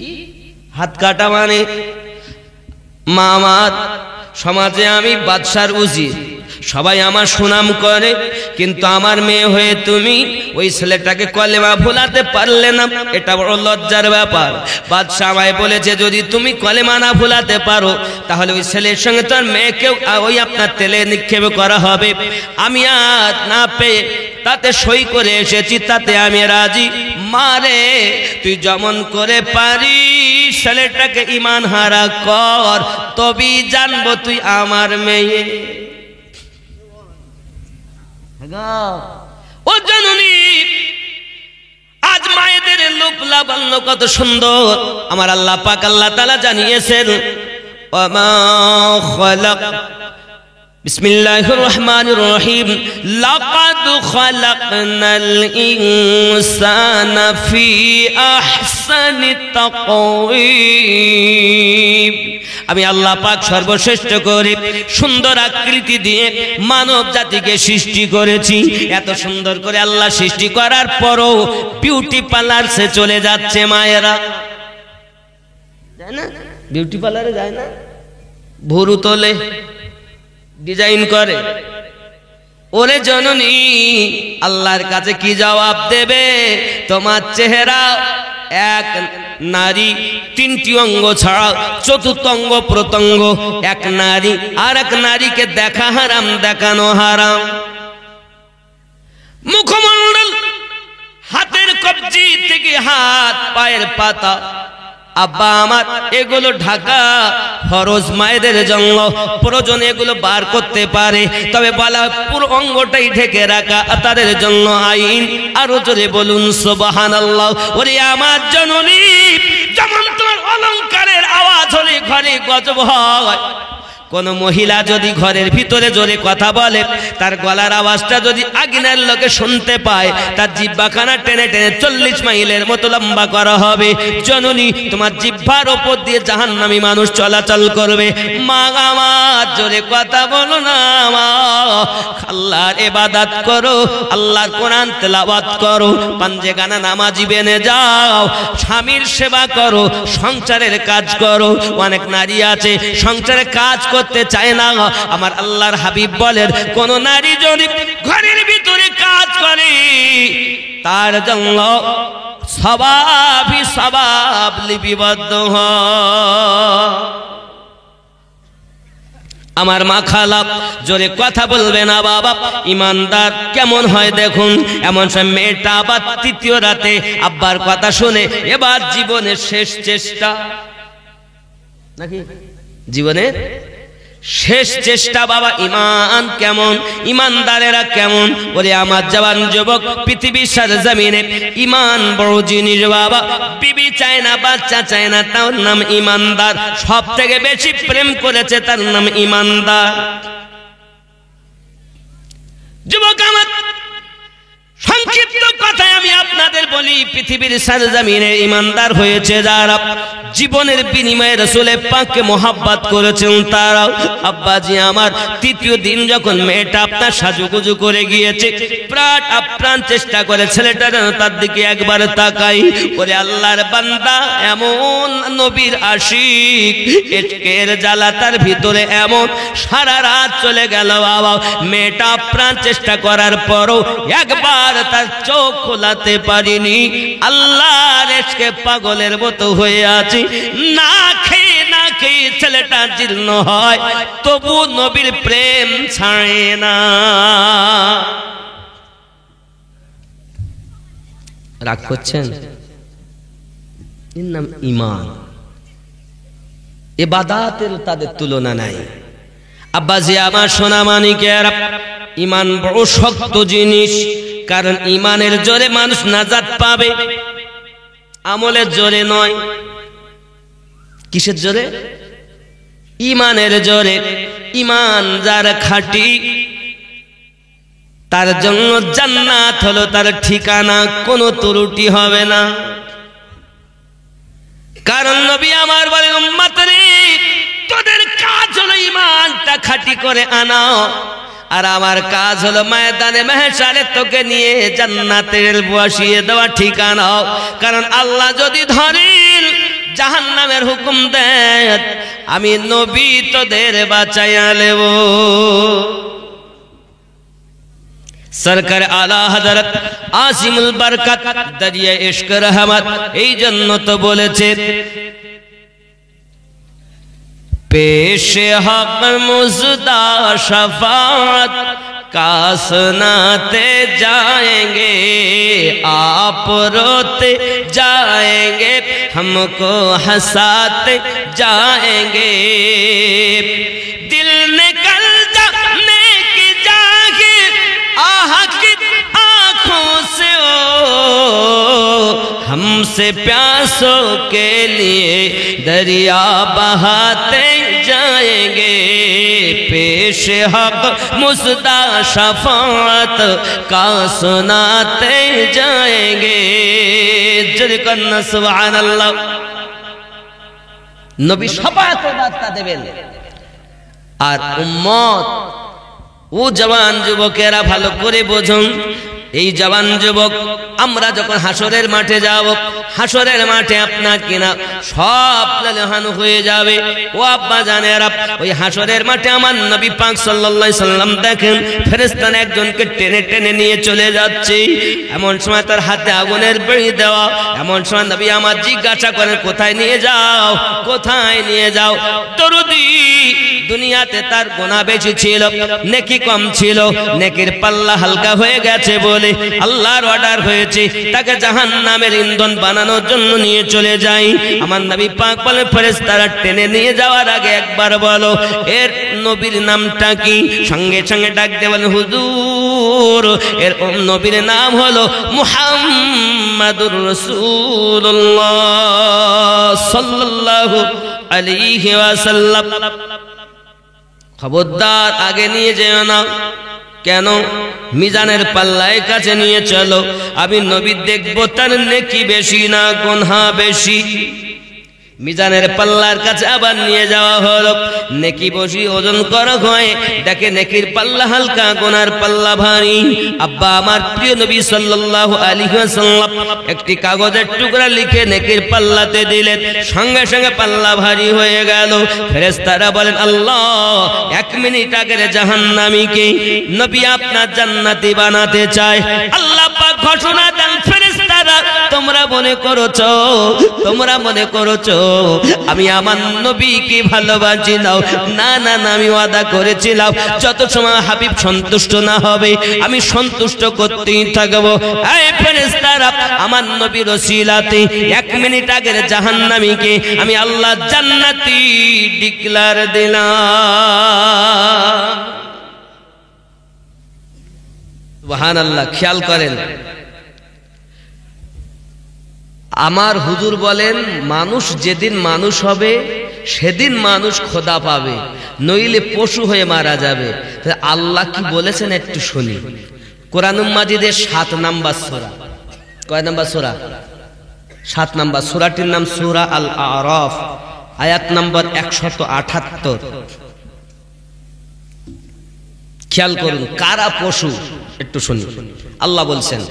S1: হাত কাটা মানে? মা আমার সমাজে আমি বাদশার উজির, সবাই আমার সুনাম করে, কিন্তু আমার মেয়ে হয়ে তুমি ওই ছেলেটাকে কলেমা ভুলাতে পারলে না, এটা বড় লজ্জার ব্যাপার। বাদশা আমায় বলেছে যদি তুমি কলেমা না ভুলাতে পারো, তাহলে ওই ছেলের সঙ্গে তার মেয়েকেও ওই আপনার তেলে নিক্ষেপ করা হবে। আমি আর না পেয়ে তাতে সই করে এসেছি, তাতে আমি রাজি। মারে তুই যেমন করে পারিস ছেলেটাকে ঈমান হারা কর, তবেই জানবো তুই আমার মেয়ে। ও জননী, আজ মায়েদের লোক লাবণ্য কত সুন্দর আমার আল্লাহ পাক আল্লাহ তাআলা জানিয়েছেন। ওমা খালাক বিসমিল্লাহির রহমানির রহিম লাকাদ খালাকনাল ইনসানা ফি আহসানি তাকওয়িম। আমি আল্লাহ পাক সর্বশ্রেষ্ঠ করে সুন্দর আকৃতি দিয়ে মানব জাতিকে সৃষ্টি করেছি। এত সুন্দর করে আল্লাহ সৃষ্টি করার পরও বিউটি পার্লার সে চলে যাচ্ছে মায়েরা, যায় না? বিউটি পার্লারে যায় না? ভুরু তোলে, ডিজাইন করে। ওরে জননী, আল্লাহর কাছে কি জবাব দেবে? তোমার চেহারা এক নারী 3টি অঙ্গ ছাড়া 4র্থ অঙ্গ প্রত্যঙ্গ, এক নারী আর এক নারীকে দেখা হারাম, দেখানো হারাম। মুখমণ্ডল হাতের কবজি থেকে হাত, পায়ের পাতা, আব্বা আমার এগুলো ঢাকা ফরজ মায়েদের জন্য, প্রয়োজন এগুলো বার করতে পারে, তবে বলা পুরো অঙ্গটাই ঢেকে রাখা তাদের জন্য আইন। আরো জোরে বলুন সুবহানাল্লাহ। ওরে আমার জননী, যেমন তোমার অলংকারের আওয়াজ হলে ঘরে গজব হয়, কোন মহিলা যদি ঘরের ভিতরে জোরে কথা বলে, তার গলার আওয়াজটা যদি আগুনের লোকে শুনতে পায়, তার জিহ্বাখানা টেনে টেনে 40 মাইলের মতো লম্বা করা হবে। জননী, তোমার জিহ্বার ওপর দিয়ে জাহান্নামী মানুষ চলাচল করবে। মা আমার জোরে কথা বলো না মা। আল্লাহর ইবাদত করো, আল্লাহর কোরআন তেলাওয়াত করো, পাঞ্জে গানা নামাজি বেনে যাও, স্বামীর সেবা করো, সংসারের কাজ করো। অনেক নারী আছে সংসারের কাজ করতে চায় না। আমার আল্লাহর হাবিব বলেন, কোন নারী যদি ঘরের ভিতরে কাজ করে, তার জন্য সওয়াবই সওয়াব লিপিবদ্ধ হয়। আমার মা খালা জোরে কথা বলবে না বাবা। ইমানদার কেমন হয় দেখুন। এমন সব মেয়েটা আবার তৃতীয় রাতে আব্বার কথা শুনে এবার জীবনের শেষ চেষ্টা, নাকি জীবনের শেষ চেষ্টা বাবা। ইমান কেমন, ইমানদারেরা কেমন? বলে আমার জওয়ান যুবক, পৃথিবীর সরজমিনে ইমান বড় জিনিস বাবা। বিবি চায় না, বাচ্চা চায় না, তার নাম ইমানদার। সব থেকে বেশি প্রেম করেছে, তার নাম ইমানদার। যুবক আমার, সংক্ষিপ্ত কথায় আমি আপনাদের বলি, পৃথিবীর সরজমিনে ইমানদার হয়েছে যারা, জীবনের বিনিময়ে রাসূলের পাককে মোহাব্বত করেছেন তারাও। আব্বাজি আমার, তৃতীয় দিন যখন মেয়েটা আপনার সাজুগুজু করে গিয়েছে, আপ্রাণ চেষ্টা করে ছেলেটা যেন তার দিকে একবার তাকাই। ওরে আল্লাহর বান্দা, এমন নবীর আশিক, এর জ্বালা তার ভিতরে এমন, সারা রাত চলে গেল বাবা। মেয়েটা আপ্রাণ চেষ্টা করার পরও একবার তার চোখ খোলাতে পারিনি। আল্লাহর ইশকে পাগলের মতো হয়ে আছে। না খেয়ে ছেলেটা জীর্ণ হয়, তবু নবীর প্রেম ছাড়ে না। রাগ করছেন? এর নাম ঈমান। ইবাদতের তাদের তুলনা নাই। আব্বাজি আমার, সোনা মানিকেরা, ঈমান বড় শক্ত জিনিস। কারণ ঈমানের জোরে মানুষ নাজাত পাবে, আমলের জোরে নয়। কিসের জোরে? ঈমানের জোরে। ঈমান যার খাঁটি, তার জন্য জান্নাত হলো তার ঠিকানা, কোনো ত্রুটি হবে না। কারণ নবী আমার বলেন, উম্মতরে, তোদের কাজ হলো ঈমানটা খাঁটি করে আনা, আর আমার কাজ হলো ময়দানে মাহশারে তোকে নিয়ে জান্নাতের বসিয়ে দেওয়া ঠিকানা। কারণ আল্লাহ যদি ধরেন জাহান্নামের হুকুম দেন, আমি নবী তোদের বাঁচাইয়া নেব। সরকার আলা হযরত আসিমুল বরকত দরিয়া ইশক রহমত এই জন্য তো বলেছে, पेश हक मुज़दा शफाअत का सुनाते जाएंगे, आप रोते जाएंगे, हमको हंसाते जाएंगे। दिल निकल जाने की जागे आह की आँखों से हमसे प्यासों के लिए दरिया बहाते जाएंगे। पेश हक मुज़दा शफाअत का सुनाते जाएंगे। जरकन सुबहानाल्लाह। नबी शफाअतेर बार्ता देবেন, আর উম্মত, ও জওয়ান যুবকেরা ভালো করে বোঝুন। এই জওয়ান যুবক, আমরা যখন হাসরের মাঠে যাব, হাসরের মাঠে আপনার কিনা সব লালহান হয়ে যাবে। ও আব্বা জানেরা, ওই হাসরের মাঠে আমার নবী পাক সাল্লাল্লাহু আলাইহি সাল্লাম দেখেন ফেরেশতারা একজনকে টেনে টেনে নিয়ে চলে যাচ্ছে। এমন সময় তার হাতে আগুনের বেড়ি দেওয়া। এমন সময় নবী আমার জিজ্ঞাসা করেন, কোথায় নিয়ে যাও, কোথায় নিয়ে যাও? দরুদি দুনিয়াতে তার গুনাহ বেশি ছিল, নেকি কম ছিল, নেকির পাল্লা হালকা হয়ে গেছে বলে আল্লাহর অর্ডার হয়েছে তাকে জাহান্নামের ইন্ধন বানানোর জন্য নিয়ে চলে যায়। আমার নবী পাক বলেন, ফেরেশতারা টেনে নিয়ে যাওয়ার আগে একবার বলো এর নবীর নামটা কি? সঙ্গে সঙ্গে ডাক দিয়ে বলেন, হুজুর এর নবীর নাম হলো মুহাম্মাদুর রাসূলুল্লাহ সাল্লাল্লাহু আলাইহি ওয়াসাল্লাম। খবরদার আগে নিয়ে যেও না। কেন? মিজানের পাল্লায় কাছে নিয়ে চলো, আমি নবী দেখবো তার নেকি বেশি না গুনাহ বেশি। মিজানের পাল্লার কাছে আবার নিয়ে যাওয়া হলো, নেকি বসি ওজন করা হয়, দেখে নেকির পাল্লা হালকা গুনার পাল্লা ভারী। আব্বা আমার প্রিয় নবী সাল্লাল্লাহু আলাইহি ওয়াসাল্লাম একটি কাগজের টুকরা লিখে নেকির পাল্লাতে দিলেন, সঙ্গে সঙ্গে পাল্লা ভারী হয়ে গেল। ফেরেশতারা বলেন, আল্লাহ 1 মিনিট আগের জাহান্নামীকে নবী আপনার জান্নাতি বানাতে চায়। আল্লাহ পাক ঘোষণা দেন, ফেরেশতারা তোমরা মনে করেছো আমি আমার নবীকে ভালোবাসি নাও? না না না, আমি ওয়াদা করেছিলাম যত সময় হাবিব সন্তুষ্ট না হবে আমি সন্তুষ্ট করতেই থাকবো। এই ফেরেশতারা আমার নবীর ওসিলাতে 1 মিনিট আগের জাহান্নামীকে আমি আল্লাহ জান্নাতি ডিক্লার দিলাম। সুবহানাল্লাহ। খেয়াল করেন, আমার হুজুর বলেন মানুষ যেদিন মানুষ হবে সেদিন মানুষ খোদা পাবে, নইলে পশু হয়ে মারা যাবে। আল্লাহ কি বলেছেন একটু শুনি। কোরআনুল মাজিদের 7 নাম্বার সূরা। কয় নাম্বার সূরা? 7 নাম্বার। সূরাটির নাম সূরা আল আরাফ, আয়াত নাম্বার 178। খেয়াল করুন কারা পশু, একটু শুনি। আল্লাহ বলছেন,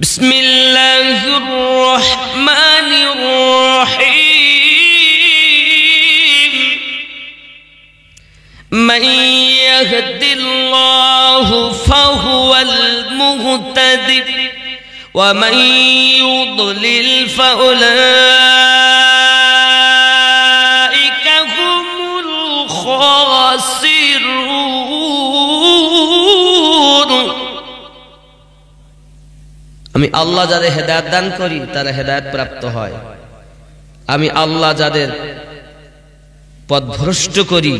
S1: বিসমিল্লাহির রহমানির রহিম, মান ইয়াহদিল্লাহু ফাহুয়াল মুহতাদি ওয়া মান ইউদ্লিল ফাউলাইকা হুমুল খাসিরুন। আমি আল্লাহ যাদের হেদায়েত দান করি তারা হেদায়েত প্রাপ্ত হয়, আমি আল্লাহ যাদের পথভ্রষ্ট করি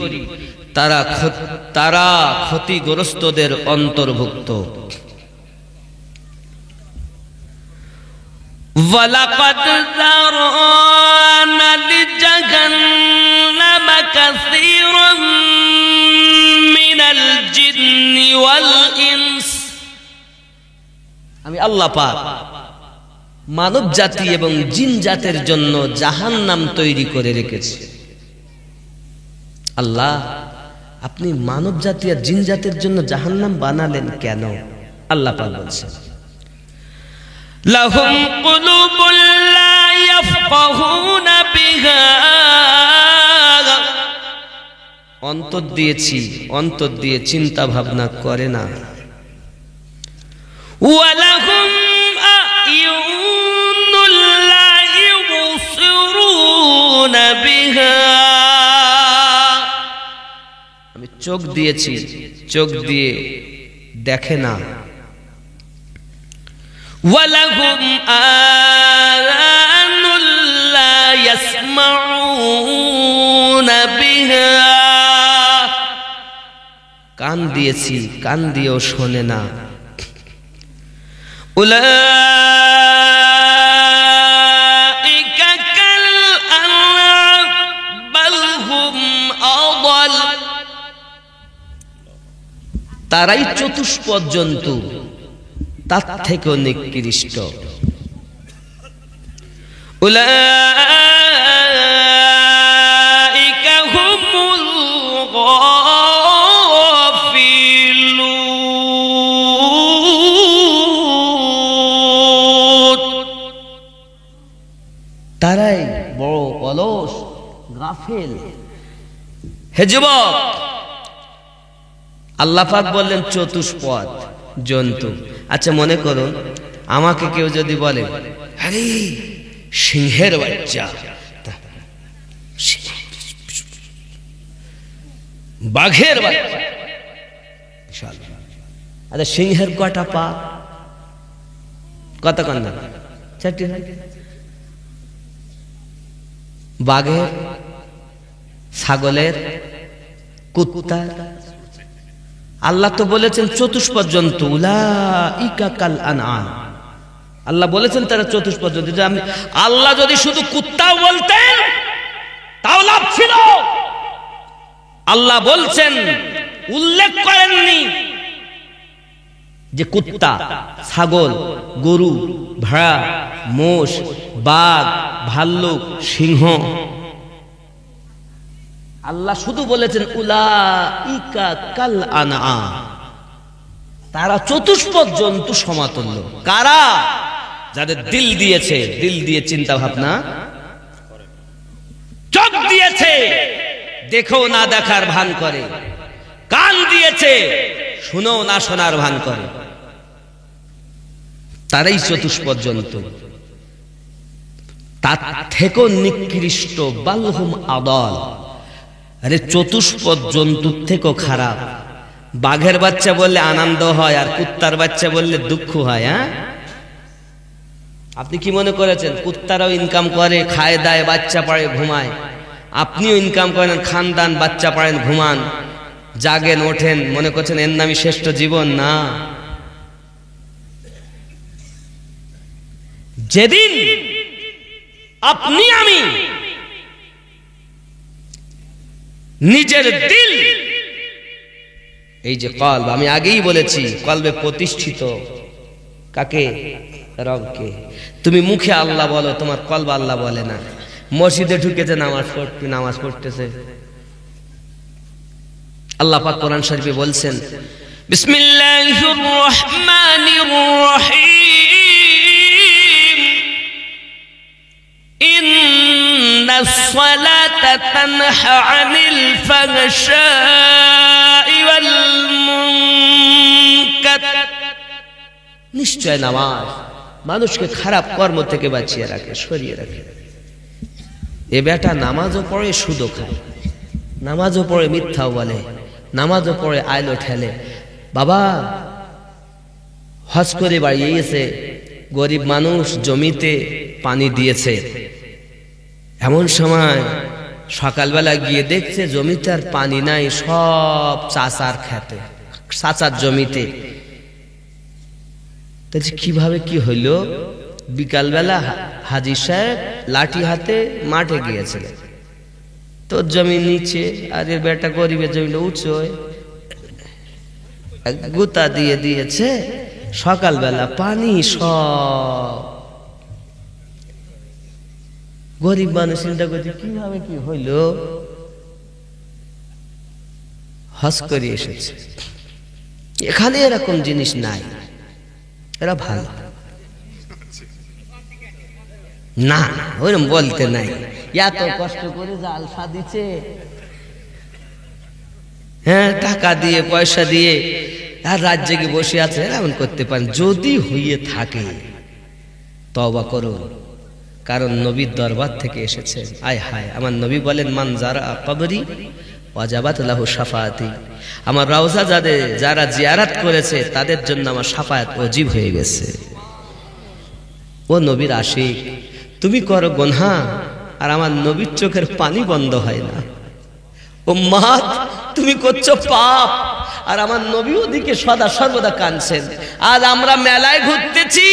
S1: তারা ক্ষতিগ্রস্তদের অন্তর্ভুক্ত। ওয়ালাকাদ যারানা লিজাহান্নামা কাসীরাম মিনাল জিন্নি ওয়াল ইনস। আমি আল্লাহ পাক মানব জাতি এবং জিন জাতের জন্য জাহান্নাম তৈরি করে রেখেছি। আল্লাহ, আপনি মানব জাতি আর জিন জাতির জন্য জাহান্নাম বানালেন কেন? আল্লাহ পাক বলছেন, লাহুম কুলুবুল লা ইয়াফকাহুনা বিহা। অন্তর দিয়েছি, অন্তর দিয়ে চিন্তা ভাবনা করে না। ওয়ালাহুম আ'য়ুনুল লা ইউবসিরুনা বিহা। আমি চোখ দিয়েছি, চোখ দিয়ে দেখে না। ওয়ালাহুম আযানুল লা ইয়াসমাউনা বিহা। কান দিয়েছি, কান দিয়েও শোনে না। উলাইকা কাল আনআম বাল হুম আদাল। তারাই চতুষ্পদ জন্তু, তার থেকেও নিকৃষ্ট। উলাইকা হুমুল গাফিলুন। তারাই বড় অলস, গাফেল। হে যুবক, আল্লাহ পাক বললেন চতুষ্পদ জন্তু। আচ্ছা মনে করুন আমাকে কেউ যদি বলে, আরে সিংহের বাচ্চা, বাঘের বাচ্চা। আচ্ছা সিংহের কটা পা? কত কান্দা? চারটি। বাঘের, ছাগলের, কুত্তার। আল্লাহ তো বলেছেন চতুষ্পদ জন্তু, উলাইকা কাল আনআম। আল্লাহ বলেছেন তারা চতুষ্পদ জন্তু। আল্লাহ যদি শুধু কুত্তাও বলতেন তাও লাভ ছিল। আল্লাহ বলছেন, উল্লেখ করেননি যে কুত্তা, ছাগল, গরু, ভেড়া, মোষ, বাঘ, ভাল্লুক, সিংহ। আল্লাহ শুধু বলেছেন উলাইকা কাল আনআম, তারা চতুষ্পদ জন্তু সমাতুল্য। কারা? যাদের দিল দিয়েছে, দিল দিয়ে চিন্তা ভাবনা, চোখ দিয়েছে দেখো না দেখার ভান করে, কান দিয়েছে শুনো না শোনার ভান করে, তারাই চতুষ্পদ জন্তু। তার থেকেও নিকৃষ্ট বালহুম আদাল। আরে চতুষ্পদ জন্তুর থেকেও খারাপ। বাঘের বাচ্চা বললে আনন্দ হয়, আর কুত্তার বাচ্চা বললে দুঃখ হয়। হ্যাঁ, আপনি কি মনে করেছেন কুত্তারাও ইনকাম করে, খায় দায়, বাচ্চা পাড়ে, ঘুমায়? আপনিও ইনকাম করেন, খান দান, বাচ্চা পাড়েন, ঘুমান, জাগেন, ওঠেন, মনে করছেন এর নামই শ্রেষ্ঠ জীবন? না। যেদিন আপনি আমি নিজের দিল, এই যে কলব, আমি আগেই বলেছি কলবে প্রতিষ্ঠিত কাকে? রবকে। তুমি মুখে আল্লাহ বলো, তোমার কলব আল্লাহ বলে না। মসজিদে ঢুকেছে, নামাজ পড়তেছে। আল্লাহ পাক কোরআন শরীফে বলছেন, বিসমিল্লাহির রহমানির রহিম, ইন্নাস সালাতা তানহা আনিল ফাহশাই ওয়াল মুনকার। নিশ্চয় নামাজ মানুষকে খারাপ কর্ম থেকে বাঁচিয়ে রাখে, সরিয়ে রাখে। এ বেটা নামাজও পড়ে, সুদও খায়, নামাজও পড়ে, মিথ্যাও বলে, নামাজও পড়ে, আইলো ঠেলে। বাবা হজ করে বাড়ি গেছে, গরিব মানুষ জমিতে পানি দিয়েছে। এমন সময় সকালবেলা গিয়ে দেখছে জমিতে আর পানি নাই, সব চাচার খেতে, চাচার জমিতে। কিভাবে কি হইল? বিকালবেলা হাজী সাহেব লাঠি হাতে মাঠে গিয়েছিলেন, তোর জমি নিচে, আর এর বেটা গরিবের জমিটা উঁচু, গুতা দিয়ে দিয়েছে। সকালবেলা পানি সব। গরিব মানুষ চিন্তা করছে কিভাবে কি হইল? হজ করে এসেছে, এখানে এরকম জিনিস নাই, এরা ভালো না, ওইরকম বলতে নাই। এত কষ্ট করে জাল সাদিছে, হ্যাঁ, টাকা দিয়ে, পয়সা দিয়ে, আর রাত জেগে বসে আছে। এমন করতে পারেন? যদি হইয়ে থাকে তওবা করুন, কারণ নবীর দরবার থেকে এসেছে। আয় হায়, আমার নবী বলেন, মান যারা কবরি ওয়াজাবাত লাহু শাফাআতি। আমার রওজা যারা জিয়ারত করেছে তাদের জন্য আমার শাফায়াত ওয়াজিব হয়ে গেছে। ও নবীর আশিক, তুমি করো গুনাহ আর আমার নবীর চোখের পানি বন্ধ হয় না। উম্মাত, তুমি করছো পাপ আর আমার নবী ওদিকে সদা সর্বদা কাঁদছেন। আজ আমরা মেলায় ঘুরতেছি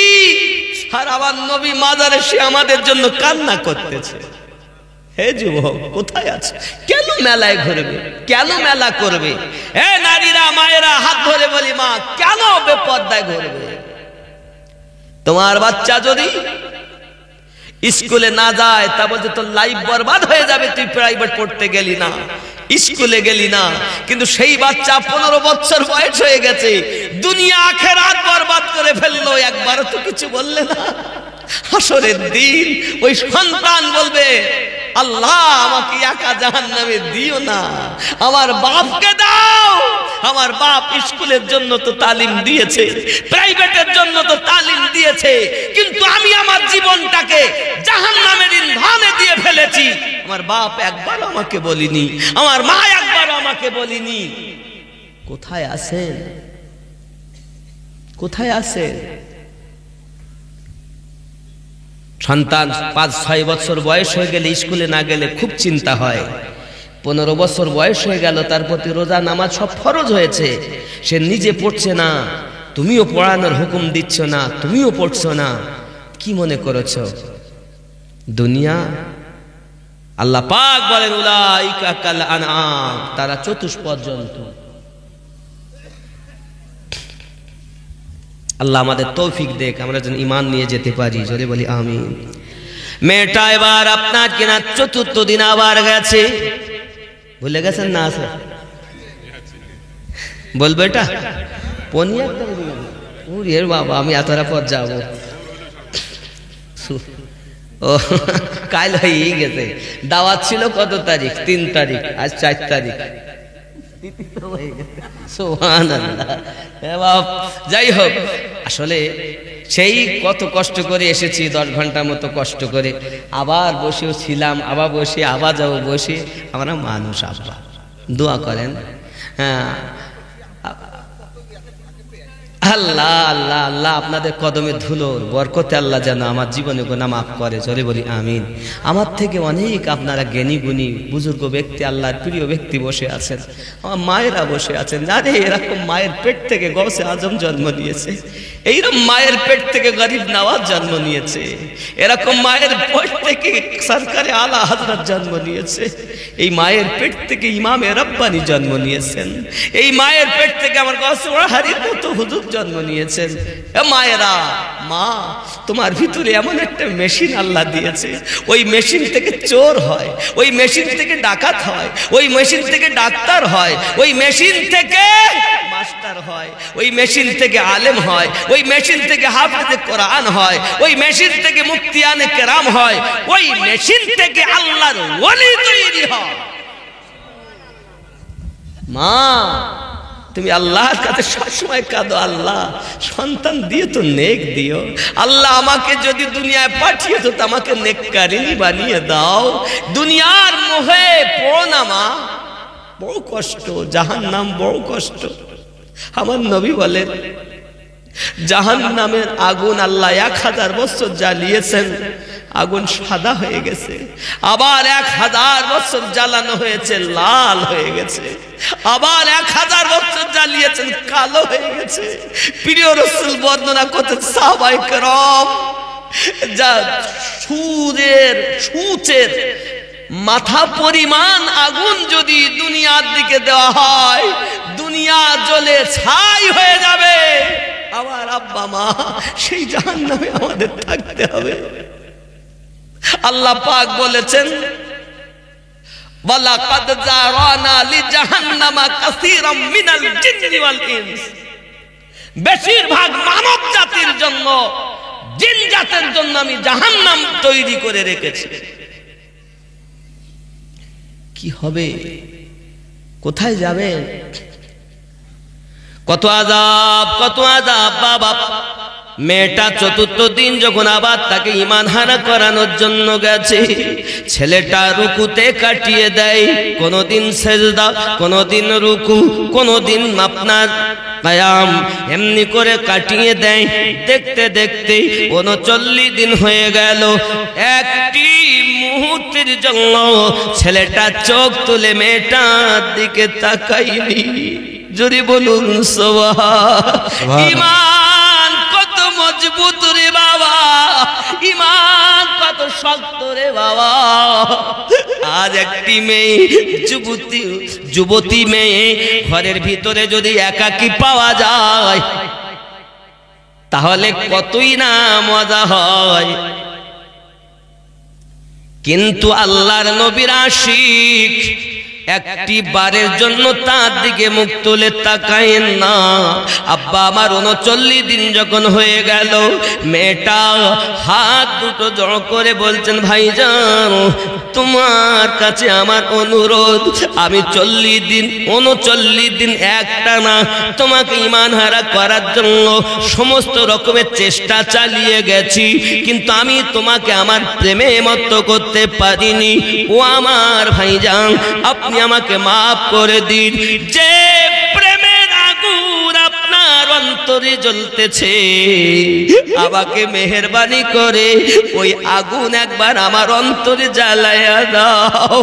S1: আর আমার নবী মাজারে সে আমাদের জন্য কান্না করতেছে। হে যুবক, কোথায় আছে? কেন মেলায় ঘুরবে? কেন মেলা করবে? হে নারীরা, মায়েরা, হাত ধরে বলি, মা, কেন বেপরদায় ঘুরবে? তোমার বাচ্চা যদি স্কুলে না যায়, তা বলতে তোর লাইফ বরবাদ হয়ে যাবে, তুই প্রাইভেট পড়তে গেলি না, স্কুলে গেলি না। কিন্তু সেই বাচ্চা 15 বছর বয়স হয়ে গেছে, দুনিয়া আখেরাত বরবাদ করে ফেললো, একবারও তো কিছু বললে না। হাসরের দিন ওই সন্তান বলবে, আল্লাহ আমাকে একা জাহান্নামে দিও না, আমার বাপকে দাও। আমার বাপ স্কুলের জন্য তো তালিম দিয়েছে, প্রাইভেটের জন্য তো তালিম দিয়েছে, কিন্তু আমি আমার জীবনটাকে জাহান্নামের ইন্ধনে দিয়ে ফেলেছি। আমার বাপ একবার আমাকে বলিনি, আমার মা একবার আমাকে তাকে বলিনি। কোথায় আছেন? কোথায় আছেন? সন্তান 5-6 বছর বয়স হয়ে গেলে স্কুলে না গেলে খুব চিন্তা হয়। 15 বছর বয়স হয়ে গেল, তার প্রতি রোজা নামাজ সব ফরজ হয়েছে, সে নিজে পড়ছে না, তুমিও পড়ানোর হুকুম দিচ্ছ না, তুমিও পড়ছো না। কি মনে করেছো দুনিয়া? আল্লাহ পাক বলেন উলাইকা কাল আনআম, তারা চতুষ্পদ জন্তু। আল্লাহ আমাদের তৌফিক দেখ, আমরা যেন ঈমান নিয়ে যেতে পারি। জোরে বলি আমিন। মেয়েটা এবার আপনার কিনা 4th দিন আবার গেছে। ভুলে গেছেন না? আছে বলবো এটা পনিয়া এর বাবা, আমি এতটা পর যাবো। ও কাল হয়ে গেছে। দাওয়াত ছিল কত তারিখ? 3 তারিখ, আজ 4 তারিখ। যাই হোক, আসলে সেই কত কষ্ট করে এসেছি, 10 ঘন্টার মতো কষ্ট করে, আবার বসেও ছিলাম, আবার বসে আবার যাবো বসে। আমরা মানুষ, আব্বা দোয়া করেন। হ্যাঁ, আল্লাহ আল্লাহ আল্লাহ আপনাদের কদমে ধুলোর বরকতে আল্লাহ যেন আমার জীবনে গুনাহ মাফ করে। জোরে বলি আমিন। আমার থেকে অনেক আপনারা জ্ঞানী গুণী বুজুর্গ ব্যক্তি, আল্লাহর প্রিয় ব্যক্তি বসে আছেন, আমার মায়েরা বসে আছেন। আরে এরকম মায়ের পেট থেকে গৌসে আজম জন্ম নিয়েছে, এইরকম মায়ের পেট থেকে গরিব নওয়াজ জন্ম নিয়েছে, এরকম মায়ের পেট থেকে সরকারে আলা হযরত জন্ম নিয়েছে, এই মায়ের পেট থেকে ইমামে রব্বানি জন্ম নিয়েছেন, এই মায়ের পেট থেকে আমার গৌসে ওয়াহারির মতো হুজুর জন্ম নিয়েছেন। মায়েরা, মা, তোমার ভিতরে এমন একটা মেশিন আল্লাহ দিয়েছে, ওই মেশিন থেকে চোর হয়, ওই মেশিন থেকে ডাকাত হয়, ওই মেশিন থেকে ডাক্তার হয়, ওই মেশিন থেকে মাস্টার হয়, ওই মেশিন থেকে আলেম হয়, ওই মেশিন থেকে হাফেজে কোরআন হয়, ওই মেশিন থেকে মুফতিয়ানে কেরাম হয়, ওই মেশিন থেকে আল্লাহর ওলি তৈরি হয়। মা, তুমি আল্লাহর কাছে সবসময় কাঁদো, আল্লাহ সন্তান দিয়ে তো নেক দিও, আল্লাহ আমাকে যদি দুনিয়ায় পাঠিয়ে তো আমাকে নেককারিনী বানিয়ে দাও। দুনিয়ার মোহে পড়ো না মা, বড় কষ্ট, জাহান্নাম বড় কষ্ট। আমার নবী বলেন জাহান্নামের আগুন আল্লাহ 1000 বছর জ্বালিয়েছেন, আগুন সাদা হয়ে গেছে, আবার 1000 বছর জ্বালানো হয়েছে, লাল হয়ে গেছে, আবার 1000 বছর জ্বালিয়েছেন, কালো হয়ে গেছে। প্রিয় রাসূল বর্ণনা করতেন সাহাবায়ে কেরাম, যা সূচের মাথা পরিমাণ আগুন যদি দুনিয়ার দিকে দেওয়া হয়, দুনিয়া জ্বলে ছাই হয়ে যাবে। আমার আব্বা মা, সেই জাহান্নামে আমাদের থাকতে হবে। আল্লাহ পাক বলেছেন ওয়ালাকাদ জারানা লিজাহান্নামা কাসীরাম মিনাল জিন্নি ওয়াল ইনস, বেশিরভাগ মানব জাতির জন্য, জিন জাতের জন্য আমি জাহান্নাম তৈরি করে রেখেছি। কি হবে? কোথায় যাবেন? কত আযাব, কত আযাব বাবা। মেয়েটা 4th দিন যখন আবার তাকে ঈমান হারা করানোর জন্য গেছে, ছেলেটা রুকুতে কাটিয়ে দেয়, কোনদিন সেজদা, কোনদিন রুকু, কোনদিন আপনার কিয়াম, এমনি করে কাটিয়ে দেয়। দেখতে দেখতে 39 দিন হয়ে গেল, একটি মুহূর্তের জন্য ছেলেটা চোখ তুলে মেয়েটার দিকে তাকায়নি। যদি বলুন সুবহান। ঈমান কত মজবুত রে বাবা, ঈমান কত শক্ত রে বাবা। আজ একটি মেয়ে, যুবতী মেয়ে ঘরের ভিতরে যদি একাকী পাওয়া যায় তাহলে কতই না মজা হয়। কিন্তু আল্লাহর নবীর আশিক একটি বারের জন্য তার দিকে মুখ তুলে তাকায়েন না। আব্বা আমার 39 দিন যখন হয়ে গেল, মেয়েটা হাত দুটো জড়ো করে বলছেন, ভাইজান তোমার কাছে আমার অনুরোধ, আমি 39 দিন একটানা তোমাকে ঈমান হারা করার জন্য সমস্ত রকমের চেষ্টা চালিয়ে গেছি, কিন্তু আমি তোমাকে আমার প্রেমে মত্ত করতে পারিনি। ও আমার ভাইজান, আপনি আপনি আমাকে মাফ করে দিন। যে প্রেমের আগুন আপনার অন্তরে জ্বলতেছে, আমাকে মেহেরবানি করে ওই আগুন একবার আমার অন্তরে জ্বালায়া দাও।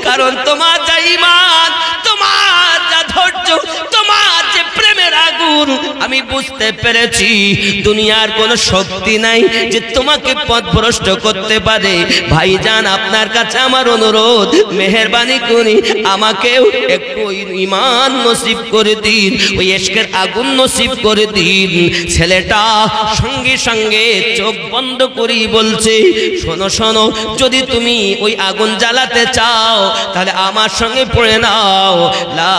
S1: কারণ তোমার যা ঈমান, তোমার যা ধৈর্য, তোমার যে প্রেমের আগুন, আমি বুঝতে পেরেছি দুনিয়ার কোনো শক্তি নাই যে তোমাকে পথভ্রষ্ট করতে পারে। ভাইজান, আপনার কাছে আমার অনুরোধ, মেহেরবানি করে আমাকেও একটু ঈমান নসিব করে দিন, ওই ইশকের আগুন নসিব করে দিন। ছেলেটা সঙ্গে সঙ্গে চোখ বন্ধ করি বলছে, শোনো শোনো, যদি তুমি ওই আগুন জ্বালাতে চাও তাহলে আমার সঙ্গে পড়ে নাও, লা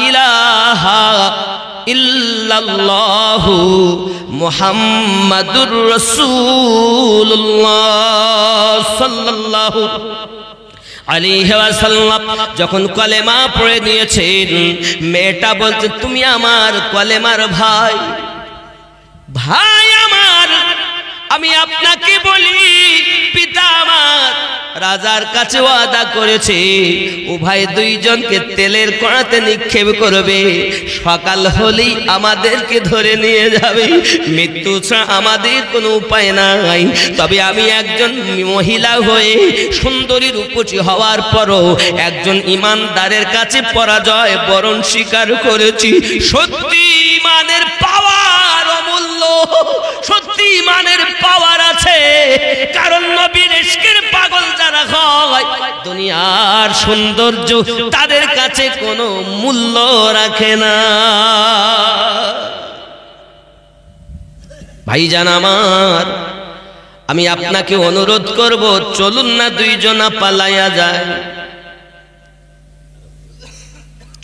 S1: ইলাহা ইল্লাল্লাহু মুহাম্মাদুর রাসূলুল্লাহ সাল্লাল্লাহু আলাইহি ওয়াসাল্লাম যখন কলেমা পড়ে নিয়েছেন, মেয়েটা বলছে, তুমি আমার কলেমার ভাই, ভাই আমার, আমি আপনাকে বলি, পিতা আমার রাজার কাছে ওয়াদা করেছে ও ভাই দুইজনকে তেলের কড়াতে নিক্ষেপ করবে, সকাল হলেই আমাদেরকে ধরে নিয়ে যাবে, মৃত্যু ছাড়া আমাদের কোনো উপায় নাই। তবে আমি একজন মহিলা হয়ে সুন্দরী রূপসী হওয়ার পরও একজন ইমানদারের কাছে পরাজয় বরণ স্বীকার করেছি। সত্যি ইমানের পাওয়ার অমূল্য, সত্যি ইমানের পাওয়ার আছে। কারণ নবীর ইশকের পাগল যারা হয়, দুনিয়ার সৌন্দর্য তাদের কাছে কোনো মূল্য রাখে না। ভাইজান আমার, আমি আপনাকে অনুরোধ করব, চলুন না দুইজনা পালাইয়া যায়,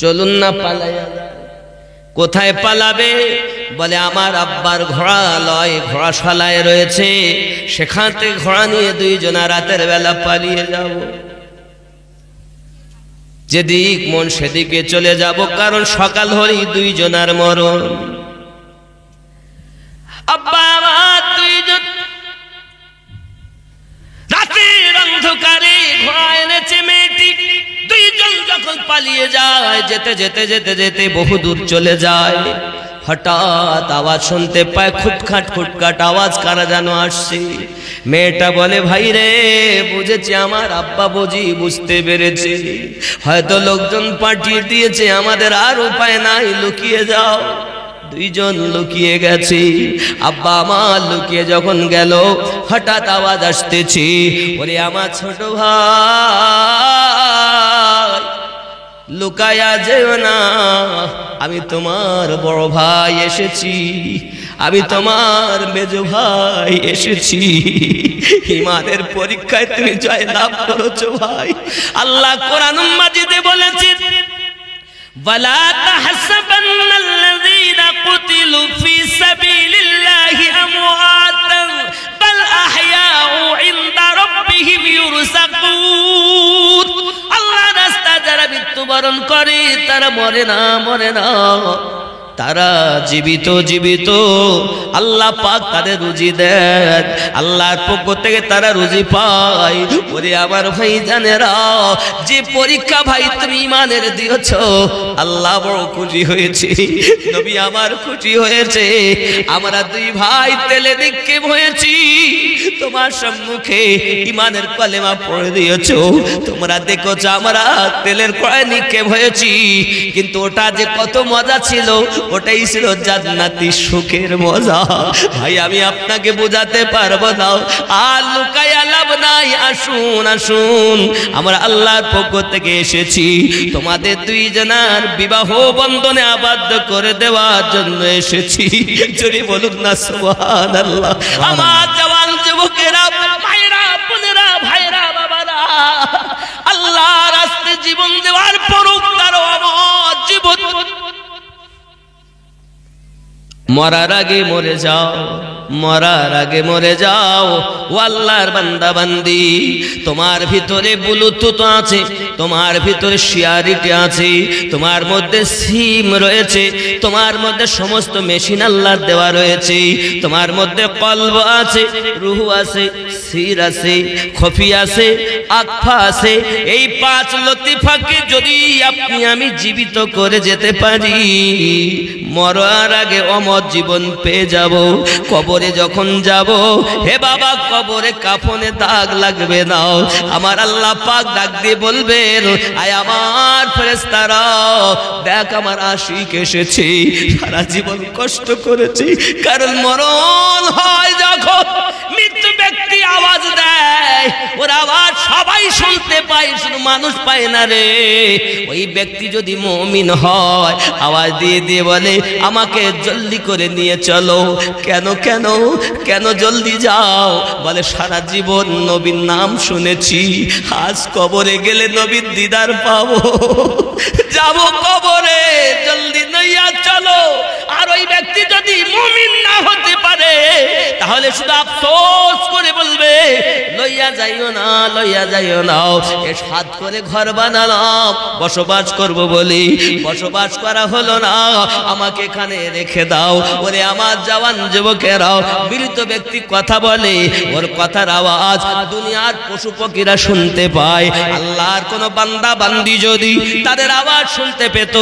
S1: চলুন না পালাইয়া যায়। কোথায় পালাবে? বলে আমার আব্বার ঘোড়া লয় ঘোড়াশালায় রয়েছে, সেখান থেকে ঘোড়া নিয়ে দুইজনা রাতের বেলা পালিয়ে যাব। যেদিক মন সেদিকে চলে যাব, কারণ সকাল হলেই দুইজনার মরণ। আব্বা আমার দুইজন রাতের অন্ধকারে ঘোড়া এনেছে মেয়েটি, দুইজন যখন পালিয়ে যায়, যেতে যেতে যেতে যেতে বহু দূর চলে যায়, হঠাৎ আওয়াজ শুনতে পায়, খুটখাট খুটখাট আওয়াজ, কারা যেন আসছে। মেয়েটা বলে, ভাই রে, বুঝেছি আমার আব্বা বুঝি বুঝতে পেরেছে, হয়তো লোকজন পাঠিয়ে দিয়েছে, আমাদের আর উপায় নাই, লুকিয়ে যাও। দুইজন লুকিয়ে গেছে। আব্বা আমার লুকিয়ে যখন গেল, হঠাৎ আওয়াজ আসতেছে, ওরে আমার ছোট ভাই, লুকায়া যেও না, আমি তোমার বড় ভাই এসেছি, আমি তোমার মেজো ভাই এসেছি, ঈমানের পরীক্ষায় তুমি জয় লাভ করেছো ভাই। আল্লাহ কোরআন মাজিদে বলেছেন, ওয়ালা তাহসাবান্নাল্লাযীনা কুতিলু ফী সাবিলিল্লাহি আমওয়াতান বাল আহইয়াউ ইনদা রাব্বিহিম ইউরযাকুন। আল্লাহর রাস্তায় যারা মৃত্যুবরণ করে তারা মরে না, মরে না, তারা জীবিত জীবিত। আল্লাহ পাক তাদের রুজি দেন, আল্লাহর পক্ষ থেকে তারা রুজি পায়। ওরে আমার ভাই জানেরা, যে পরীক্ষা ভাই তুমি ঈমানের দিয়েছ, আল্লাহ বড় খুশি হয়েছে, নবী আমার খুশি হয়েছে। আমরা দুই ভাই তেলে নিক্ষেপ হয়েছি, তোমার সম্মুখে ঈমানের কলেমা পড়ে দিয়েছ, তোমরা দেখেছো আমরা তেলের কড়ায় নিক্ষেপ হয়েছি, কিন্তু ওটা যে কত মজা ছিল, ওটাই ছিল জান্নাতি সুখের মজা। ভাই আমি আপনাকে বোঝাতে পারবো না, আর লুকায়া লাভ নাই। আসুন আসুন, আমরা আল্লাহর পক্ষ থেকে এসেছি, তোমাদের দুইজনার বিবাহ বন্ধনে আবদ্ধ করে দেওয়ার জন্য এসেছি। যদি বলুন না সুবহানাল্লাহ। আমার জওয়ান যুবকেরা, ভাইরা, বোনেরা, ভাইরা, বাবারা, আল্লাহ রাস্তায় জীবন দেওয়ার পরও তারা আমার জীবন মরার আগে মরে যাও, মরার আগে মরে যাও। ও আল্লাহর বান্দা বান্দি, তোমার ভিতরে ব্লুটুথ আছে, তোমার ভিতরে শিয়ারিটি আছে, তোমার মধ্যে সিম রয়েছে, তোমার মধ্যে সমস্ত মেশিন আল্লাহর দেওয়া রয়েছে, তোমার মধ্যে কলব আছে, রূহ আছে, সির আছে, খফি আছে, আকফা আছে। এই 5 লতিফাকে যদি আপনি আমি জীবিত করে যেতে পারি, মরার আগে অমর জীবন পেয়ে যাব। কবরে যখন যাব, হে বাবা, কবরে কাফনে দাগ লাগবে না। আমার আল্লাহ পাক ডাক দিয়ে বলবেন, আয় আমার ফেরেশতারা, দেখ আমার আশিক এসেছে, সারা জীবন কষ্ট করেছি। কারণ মরণ হয় যখন, মৃত্যু ব্যক্তি আওয়াজ দেয়, ওর আওয়াজ সবাই শুনতে পায়, শুধু মানুষ পায় না রে। ওই ব্যক্তি যদি মুমিন হয়, আওয়াজ দিয়ে দিয়ে বলে, আমাকে জলদি করে নিয়ে চলো। কেন কেন কেন জলদি যাও? বলে সারা জীবন নবীর নাম শুনেছি, আজ কবরে গেলে নবীর দিদার পাবো, যাব কবরে, জলদি নইয়া চলো। আর ওই ব্যক্তি যদি মুমিন না হতে পারে, তাহলে শুধু আফসোস করে বলবে, লইয়া যাইও না, লইয়া যাইও না। এ সাত করে ঘর বানালাম, বসবাস করব বলি, বসবাস করা হলো না, আমাকে এখানে রেখে দাও। ওরে আমার জওয়ান যুবকেরাও, মৃত ব্যক্তি কথা বলে, ওর কথার আওয়াজ দুনিয়ার পশু পক্ষীরা শুনতে পায়। আল্লাহর কোন বান্দা বান্দি যদি তাদের আওয়াজ শুনতে পেত,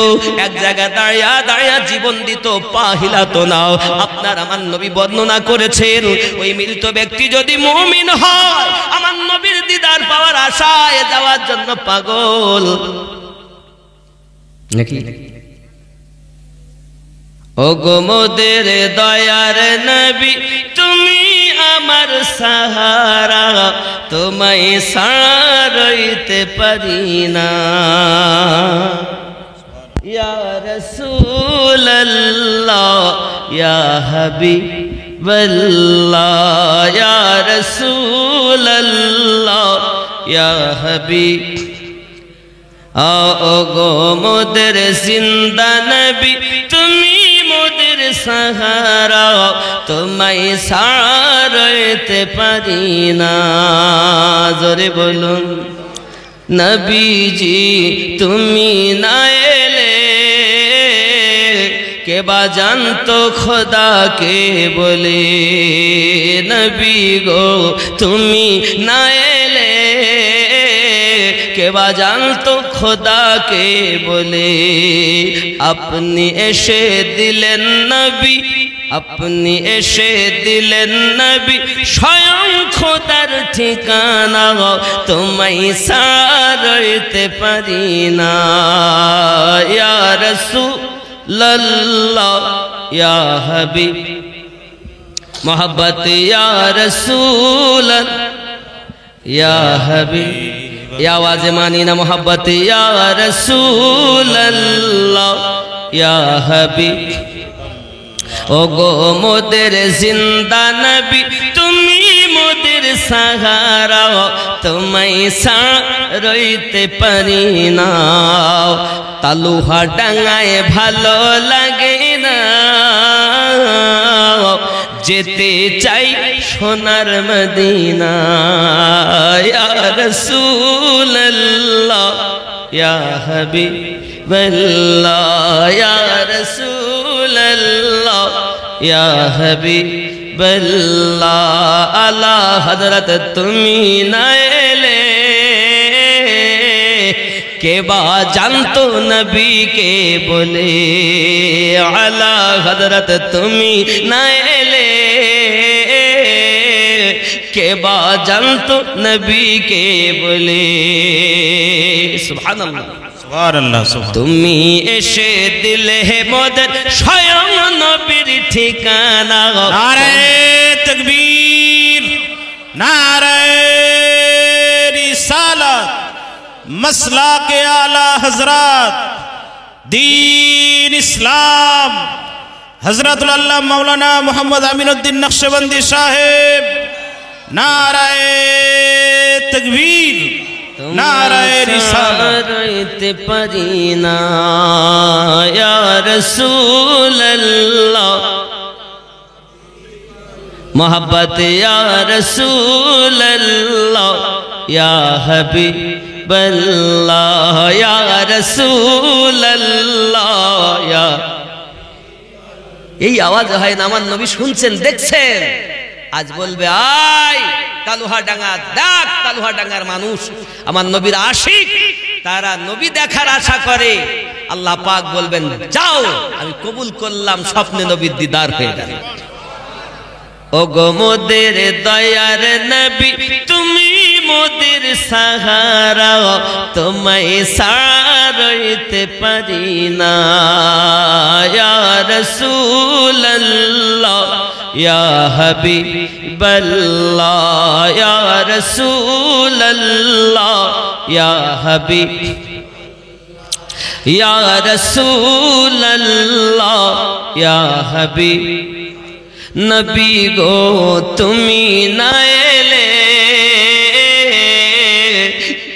S1: এক জায়গায় দাঁড়িয়ে দাঁড়িয়ে জীবন দিত, পা হিলাতো না। আপনার আমার নবী বর্ণনা করেছেন, ওই মৃত ব্যক্তি যদি মুমিন হয়, আমার নবীর দিদার পাওয়ার আশায় যাওয়ার জন্য পাগল নাকি? ও গো মোদের দয়ার নবী, তুমি আমার সাহারা, তোমায় সারাইতে পারি না। ইয়া রাসূলুল্লাহ, ইয়া হাবিবাল্লাহ, ইয়া রাসূলুল্লাহ, ইয়া হাবিব। ও গো মোদের জিন্দা নবী, তুমি মোদের সাহারা, তোমায় সারাইতে পারি না। জোরে বলুন নবীজি, তুমি না এলে কে বা জানতো খোদাকে বলে। নবী গো, তুমি না এলে কে বা জানতো খোদাকে বলে। আপনি এসে দিলেন নবী, আপনি এসে দিলেন নবী, স্বয়ং খোদার ঠিকানা, তোমায় সারাইতে পারি না। ইয়া রাসূলুল্লাহ, ইয়া হাবিব, মোহাব্বত ইয়া রাসূলুল্লাহ, ইয়া হাবিব। ये आवाज मानी ना मोहब्बत, या रसूल अल्लाह, या हबीब। ओ गो मोদের जिंदा नबी, তুমি মোদের সাহারা, তোমায় সারাইতে পারি না। তালুহা ডাঙায় ভালো লাগে না, যেতে চাই সোনার মদিনা। ইয়া রাসূলুল্লাহ, ইয়া হাবিবাল্লাহ, ইয়া রাসূলুল্লাহ, ইয়া হাবিবাল্লাহ। আলা হযরত তুমি না এলে কে বা জানতো নবীকে বলে। আলা হযরত তুমি না এলে কে বা জানতো নবীকে বলে। সুবহানাল্লাহ, সুবহানাল্লাহ। তুমি এসে দিলে মোদের স্বয়ং নবীর ঠিকানা।
S3: নারে তাকবীর, নারে রিসালাত, मसलाके आला हजरत दीन इस्लाम हजरतुल अल्लाह मौलाना मोहम्मद अमीनुद्दीन नक्शबंदी साहेब। नाराए तकबीर, नाराए रिसालत
S1: पारी ना या रसूल अल्लाह, मोहब्बत या रसूल अल्लाह या हबीब अल्लाह या रसूल अल्लाह या এই আওয়াজ হয় না আমার নবী শুনছেন দেখছেন আজ বলবে আয় কালুহাডাঙ্গা দেখ কালুহাডাঙ্গার মানুষ আমার নবীর আশিক তারা নবী দেখার আশা করে আল্লাহ পাক বলবেন যাও আমি কবুল করলাম স্বপ্নে নবীর দিদার হয়ে গেল ও গো মোদের দয়ার নবী তুমি মোদের সাহারা তোমায় সারইতে পারি না ইয়া রাসূলুল্লাহ ইয়া হাবিবাল্লাহ ইয়া রাসূলুল্লাহ ইয়া হাবিব ইয়া রাসূলুল্লাহ ইয়া হাবিব নবী গো তুমি না এলে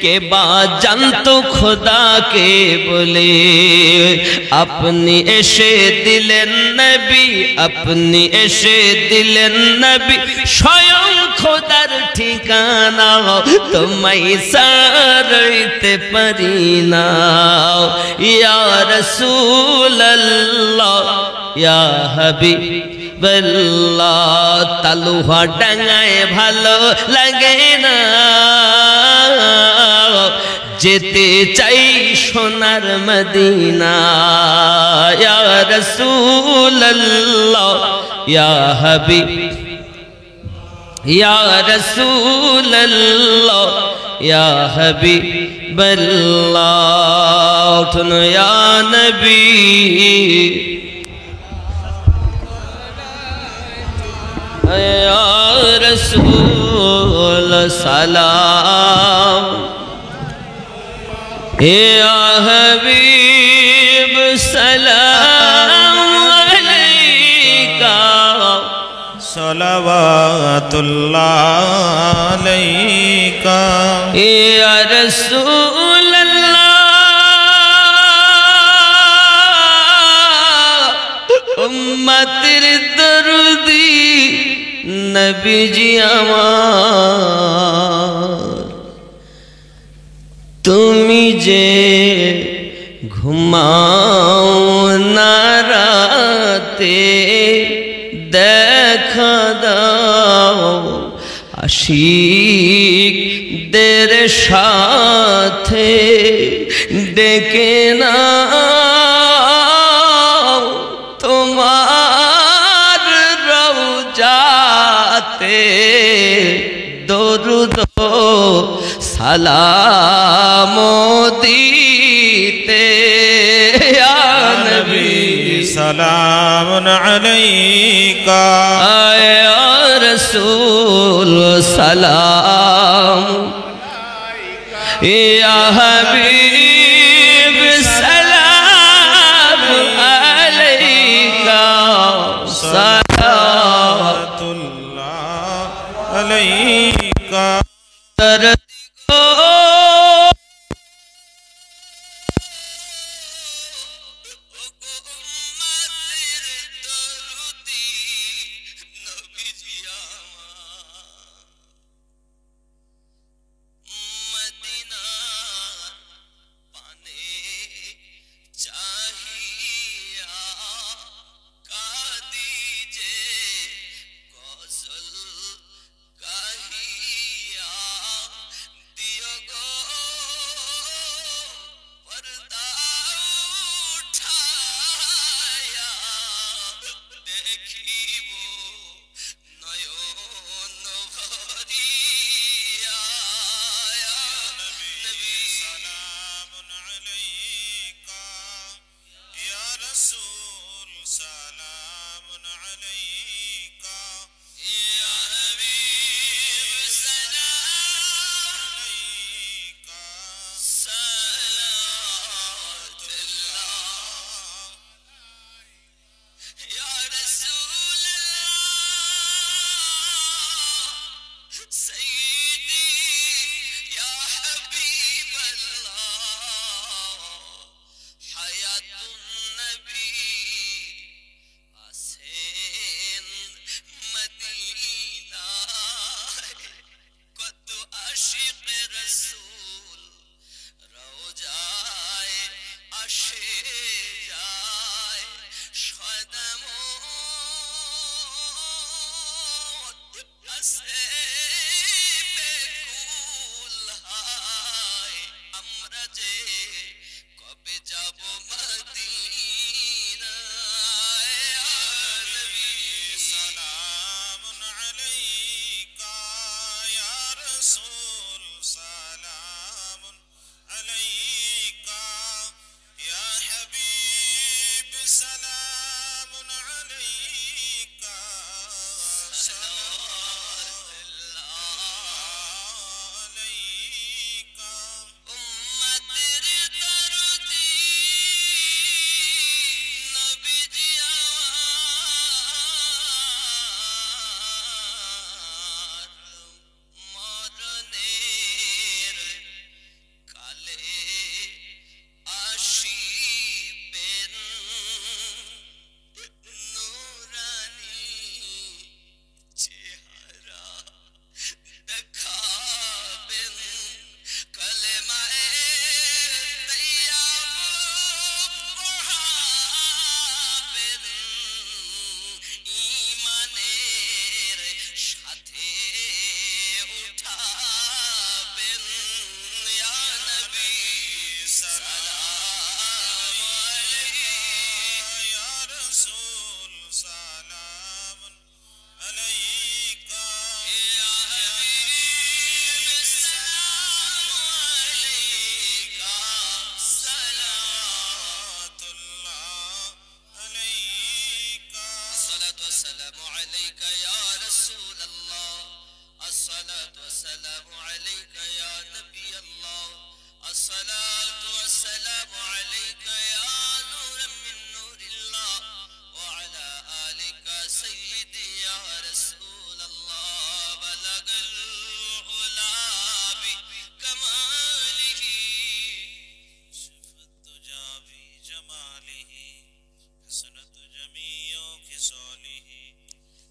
S1: কে বা জানতো খোদাকে বলে আপনি এসে দিলেন নবী আপনি এসে দিলেন নবী স্বয়ং খোদার ঠিকানা তোমায় সারইতে পারি না ইয়া রাসূলুল্লাহ ইয়া হাবিব বল্লাহ তালুহা ডাঙায় ভালো লাগে না যেতে চাই সোনার মদিনা ইয়া রাসূলুল্লাহ ইয়া হাবিব ইয়া রাসূলুল্লাহ ইয়া হাবিবাল্লাহ উঠুন ইয়া নবী या रसूल सलाम या हबीब सलाम अलैका
S3: सलावतुल्लाह अलैका
S1: या रसूल अल्लाह उम्मतेर दर्दी নবীজি আমার তুমি যে ঘুমাও না রাতে দেখা দাও আশিকদের সাথে ডেকে না দরুদ সালাম দিতে ইয়া নবী
S3: সালামুন আলাইকা
S1: ইয়া রাসূল সালাম ইয়া হাবিব সালাম আলাইকা
S3: अलैका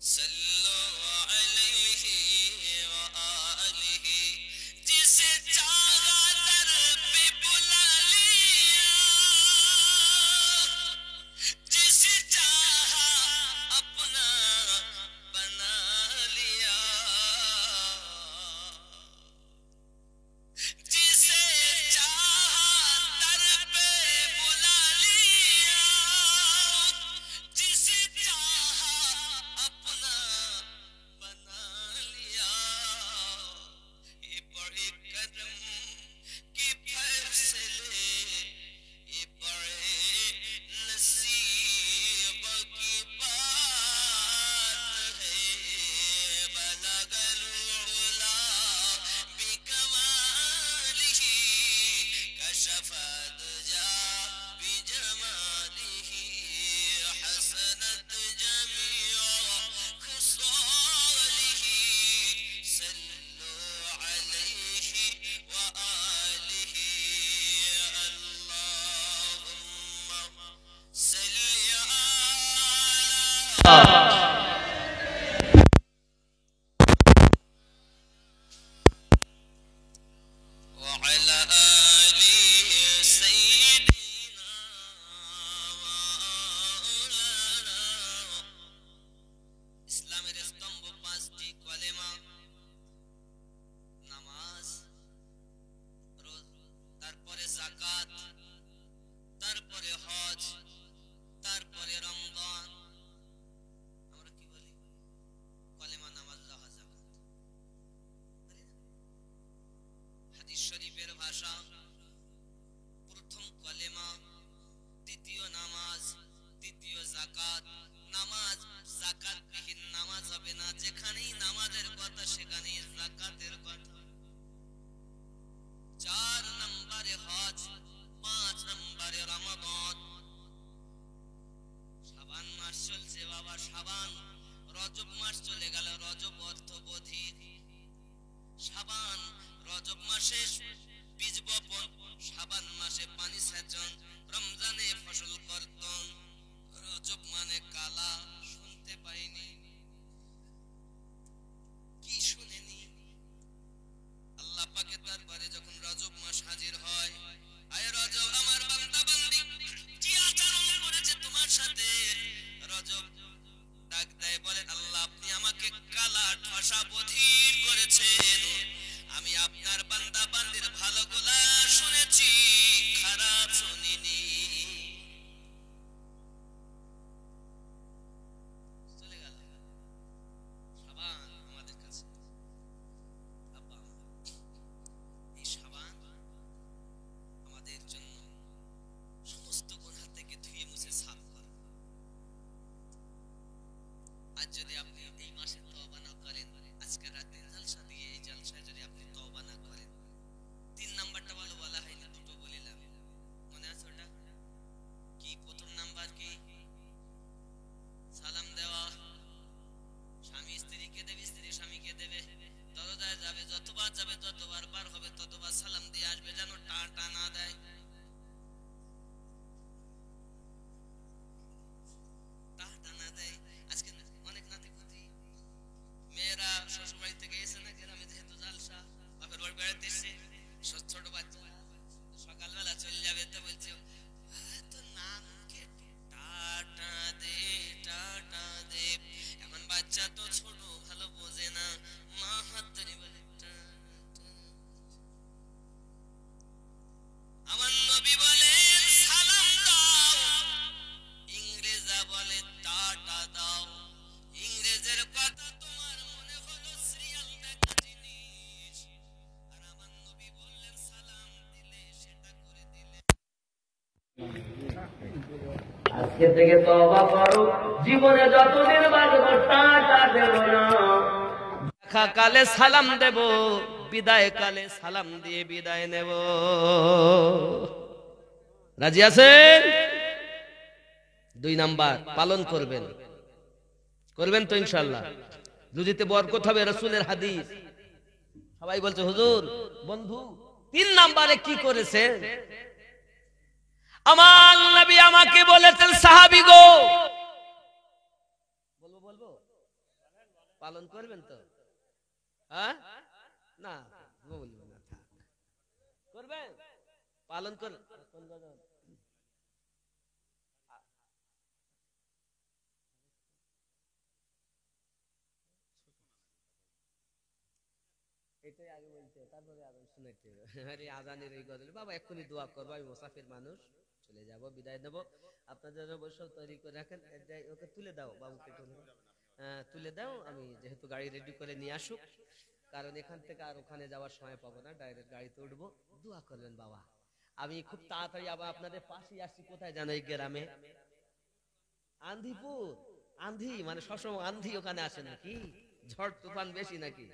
S1: सल्लो अलैहि व आलिहि जिसे चाहा दर पे बुला लिया जिसे चाहा अपना बना लिया जिसे चाहा दर पे बुला लिया जिसे चाहा अपना बना लिया ये बड़े कदम के फैसले ये बड़े नसीब की बात है बलगल उला बिकमालिही कशफा दुजा बिजमालिही हसनत जमीउ खिसालिही सल्लु अलैहि व आलिहि अल्लाहुम्मा सल्लि अला وعلى آل سيدنا مولانا ইসলামের স্তম্ভ পাঁচটি কলেমা নামাজ তারপরে যাকাত তারপরে হজ তারপরে রমজান আমরা কি বলি কলেমা নামাজ হজ যাকাত বলি না হাদিস শরীফের ভাষা প্রথম কলেমা দ্বিতীয় নামাজ তৃতীয় যাকাত নামাজ যাকাত বিহীন নামাজ হবে না যেখানেই নামাজের কথা সেখানেই যাকাতের কথা 4 নম্বরে হজ 5 নম্বরে রমাদান শাবান মাস চলছে বাবা শাবান রজব মাস চলে গেল রজব অর্থবোধী শাবান রজব মাসে বীজ বপন শাবান মাসে পানি সেচন রমজানে ফসল কর্তন রজব মানে কালা শুনতে পাইনি কি শুনেনি আল্লাহ পাকের দরবারে যখন রজব মাস হাজির হয় আয় রজব আমার বান্দা বান্দি কি আচরণ করেছে তোমার সাথে রজব ডাক দেয় বলে আল্লাহ আপনি আমাকে কালা ঠসা বধির করেছেন আমি আপনার বান্দা বান্দির ভালোগুলা শুনেছি খারাপ শুনিনি চলে গেল শাবান আমাদের কাছে আব্বা এই শাবান আমাদের জন্য সমস্ত গুনাহ থেকে ধুয়ে মুছে সাফ করে আজ যদি আপনি এই মাসে তওবা না করেন আজকে রাতে জলসা দিয়ে এই জলসায় যদি আপনি তওবা না করেন 3 নাম্বারটা বলা হয়নি দুটো বলিলাম মনে আছে ওটা কি প্রথম নাম্বার কি সালাম দেওয়া স্বামী স্ত্রীকে দেবে স্ত্রী স্বামীকে দেবে দরজায় যাবে যতবার বার হবে ততবার সালাম দিয়ে আসবে যেন টাটা না দেয় টাটা না দেয় আজকে অনেক নাতিপুতি মেয়েরা শ্বশুর বাড়ি থেকে এসে না গ্রামে যেহেতু জালসা বাপের বাড়ি বেড়াতে এসে ছোট বাচ্চা সকালবেলা চলে যাবে তো বলছে তো নামকে টাটা দে এখন বাচ্চা তো ছোট ভালো বোঝে না মা হাত ধরে বলে আমার নবী বলেন সালাম দাও ইংরেজা বলে টাটা দাও ইংরেজের কথা তোমার মনে হলো সিরিয়াল দেখা জিনিস আর আমার নবী বললেন সালাম দিলে সেটা করে দিলে আজকে থেকে তওবা করো জীবনে যতদিন বাঁচবো টাটা দেব না দেখা কালে সালাম দেব বিদায় কালে সালাম দিয়ে বিদায় নেব রাজি আছেন 2 নাম্বার পালন করবেন তো ইনশাআল্লাহ রুজিতে বরকত হবে রাসূলের হাদিস সবাই বলছে হুজুর বন্ধু 3 নাম্বারে কি করেছে আমার নবী আমাকে বলেছেন সাহাবী গো বলবো পালন করবেন তো? হ্যাঁ, না বলবো না, থাক। করবেন, পালন করবেন। এটাই আগে বলতে, তারপরে আজান শুনেছে। আরে আজানের এই কথা বাবা, এক্ষুনি দোয়া করবো, আমি মুসাফির মানুষ, চলে যাব, বিদায় নেব। আপনাদের অবশ্য তৈরি করে রাখেন, ওকে তুলে দাও, বাবুকে তুলে দাও। আমি যেহেতু গাড়ি রেডি করে নিয়ে আসুক, কারণ এখান থেকে আর ওখানে যাওয়ার সময় পাবো না, ডাইরেক্ট গাড়িতে উঠবো। দোয়া করবেন বাবা, আমি খুব তাড়াতাড়ি আবার আপনাদের পাশেই আসছি। কোথায় জানো? এই গ্রামে আন্ধিপুর। আন্ধি মানে সবসময় আন্ধি ওখানে আসে নাকি? ঝড় তুফান বেশি নাকি?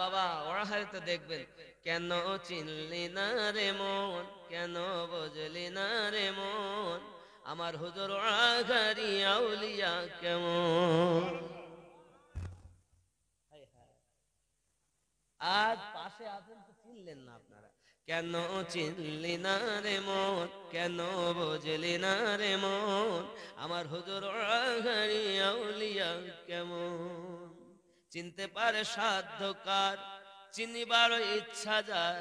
S1: বাবা, ওরা হয়তো দেখবেন, কেন চিনলি না রে মন, কেন বুঝলি না রে মন, আমার হুজুর আগারি আউলিয়া কেমন। আজ পাশে আছেন তো চিনলেন না আপনারা। কেন চিনলি না রে মন, কেন বুঝলি না রে মন, আমার হুজুর আগারি আউলিয়া কেমন। চিনতে পারে সাধ্যকার, চিনিবার ইচ্ছা যার,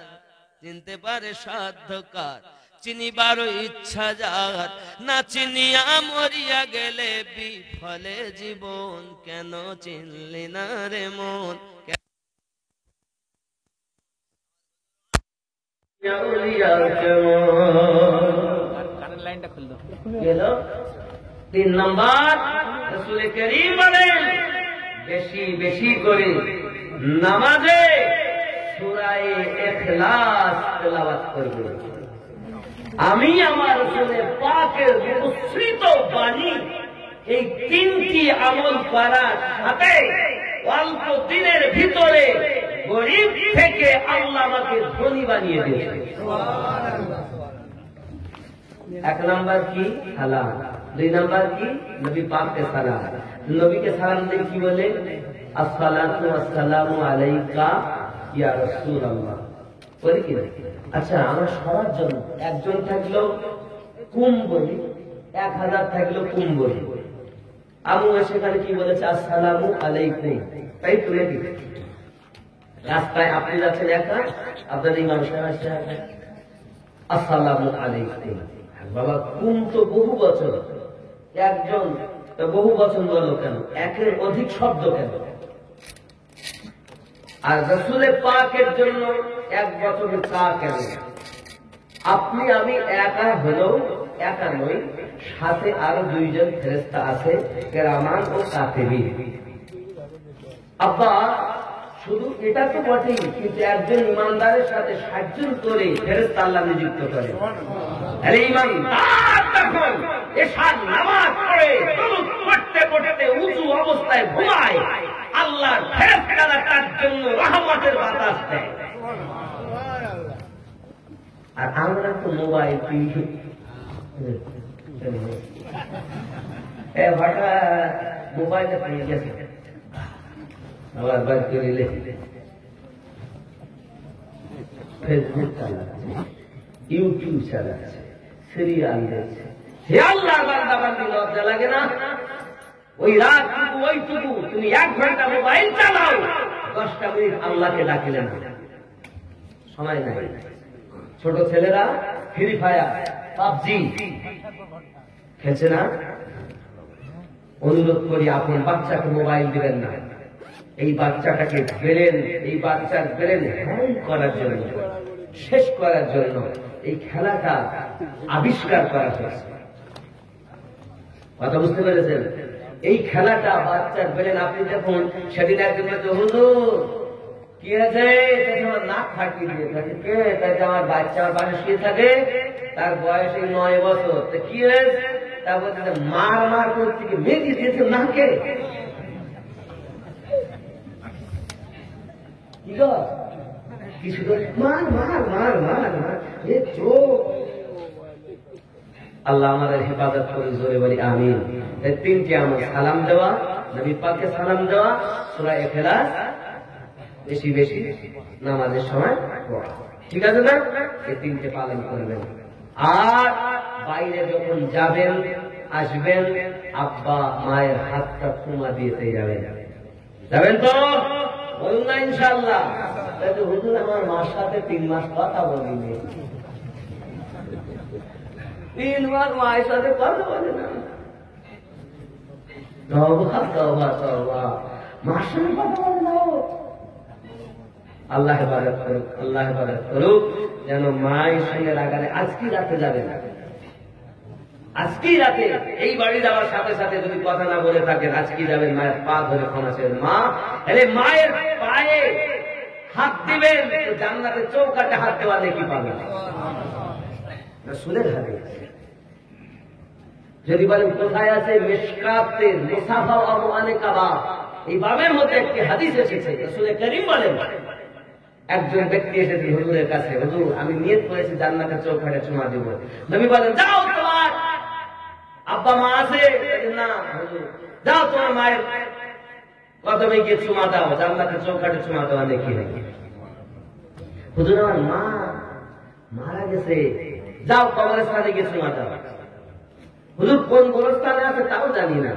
S1: চিনতে পারে সাধ্যকার, চিনিবার ইচ্ছা যার, না চিনিয়া মরিয়া গেলে বিফলে জীবন। কেন চিনলি না রে মন, তিন নম্বর রাসূল করিম বলেন, বেশি বেশি করে নামাজে সূরা ইখলাস তেলাওয়াত করবে। আমি আমার রাসূলের পাকের মুসৃত বাণী এই তিনটি আমল করার সাথে অল্প দিনের ভিতরে গরিব থেকে আল্লাহ আমাকে ধনী বানিয়ে দিয়েছে। এক নাম্বার কি? সালাম। দুই নাম্বার কি? নবী পাককে সালাম। নবীকে সালাম দিয়ে কি বলে? আসসালাতু ওয়াসসালামু আলাইকা ইয়া রাসূলুল্লাহ। বলে কি? আচ্ছা, আমরা সবার জন্য একজন থাকলো কুম্বলি, 1000 থাকলো কুম্বলি। আমু সেখানে কি বলেছে? আসসালামু আলাইকুম। তাই তো নাকি? রাস্তায় আপনি যাচ্ছেন একা, আপনার ইমাম সাহেব আসছে আসসালামু আলাইকুম। বাবা, কুম তো বহু বছর, একজন বহু বছর বলো কেন? একের অধিক শব্দ কেন? আর রাসূলের পাকের জন্য এক বছরের কা কেন? আপনি আমি একা হলেও একা নই, সাথে আরো 2 জন ফেরেশতা আছে, কিরামান ও কাতিবিন। আব্বা, শুধু এটা তো বটেই, কিন্তু একজন ইমানদারের সাথে 60 জন করে ফেরেশতা আল্লাহ নিযুক্ত করে। আরে ইমানদার তখন এশার নামাজ পড়ে দুরূদ পড়তে পড়তে উযু অবস্থায় ঘুমায়, আল্লাহর ফেরেশতারা তার জন্য রহমতের বাতাস দেয়। আর আমরা তো মোবাইল টিভি হঠাৎ মোবাইলে পেয়ে গেছে, আবার বাদ করিলে ফেসবুক চালাচ্ছে, ইউটিউব চালাচ্ছে, সিরিয়াল দেখছে। হে আল্লাহর বান্দা বান্দি, লজ্জা লাগে না? ওই রাতটুকু ওইটুকু তুমি 1 ঘন্টা মোবাইল চালাও, 10টা মিনিট আল্লাহকে ডাকিলেন, সময় নাই। ছোট ছেলেরা ফ্রি ফায়ার, পাবজি খেলছে না? অনুরোধ করি, আপনার বাচ্চাকে মোবাইল দিবেন না। এই বাচ্চাটাকে ব্রেন, এই বাচ্চার ব্রেন হ্যাং করার জন্য, শেষ করার জন্য এই খেলাটা আবিষ্কার করা হয়েছে। কথা বুঝতে পেরেছেন? এই খেলাটা বাচ্চার ব্রেন, আপনি দেখুন সেদিন একজন হুজুর কি আছে, নাক ফাটিয়ে দিয়ে থাকে, কে? তাকে আমার বাচ্চা আমার পাশে শুয়ে থাকে, তার বয়স 9 বছর। কি হয়েছে? তারপর মার মার করতে গিয়ে মেঘি দিয়েছে নাকে। কি গো? কিছু মার মার মার মার মার, এ চোখ। আল্লাহ আমাদের হেফাজত করে, জোরে বলি আমিন। 3টি আমল: সালাম দেওয়া, নবী পাককে সালাম দেওয়া, সূরা ইখলাস বেশি বেশি নামাজের সময় পড়া। ঠিক আছে না? এই 3টে পালন করবেন। আর বাইরে যখন যাবেন আসবেন, আব্বা মায়ের হাতটা চুমা দিয়েতে যাবেন। যাবেন তো? বলুন না ইনশাআল্লাহ। তাহলে হুজুর আমার মার সাথে 3 মাস কথা বলিনি, 3 মাস মায়ের সাথে কথা বলে না। তওবা তওবা তওবা, মার সাথে কথা বলে না। আল্লাহ হেফাজত করুক, আল্লাহ হেফাজত করুক, যেন মায়ের সঙ্গে লাগালে আজকে রাতে যাবে না। আজকেই রাতে এই বাড়ি যাওয়ার সাথে সাথে যদি কথা না বলে থাকেন, আজকেই যাবেন, মায়ের পা ধরে ক্ষমা চাইবেন। মা, আরে মায়ের পায়ে হাত দিবেন, জান্নাতের চৌকাঠে হাত দেওয়া দেখি পাবেন। রাসূলের হাদিস। যদি বলেন কোথায় আছে, মিশকাতে মুসাফা ওয়া মুআনে কাবা, এই বাবের মধ্যে একটি হাদিস এসেছে। রাসূল করিম বলেন, একজন ব্যক্তি এসেছে হুজুরের কাছে, হুজুর আমি নিয়ত করেছি জান্নাতের চৌকাঠে চুমা দিব। নবী বলেন, যাও, তোমার আব্বা মা আছে? না হুজুর। যাও তোমার মায়ের কদমে গিয়ে চুমা দাও, জান্নাতের চৌকাঠে চুমা দেওয়া দেখি নাকি। হুজুর আমার মা মারা গেছে, যাও কবরস্থানে গিয়ে চুমা দাও। হুজুর কোন কবরস্থানে আছে তাও জানি না।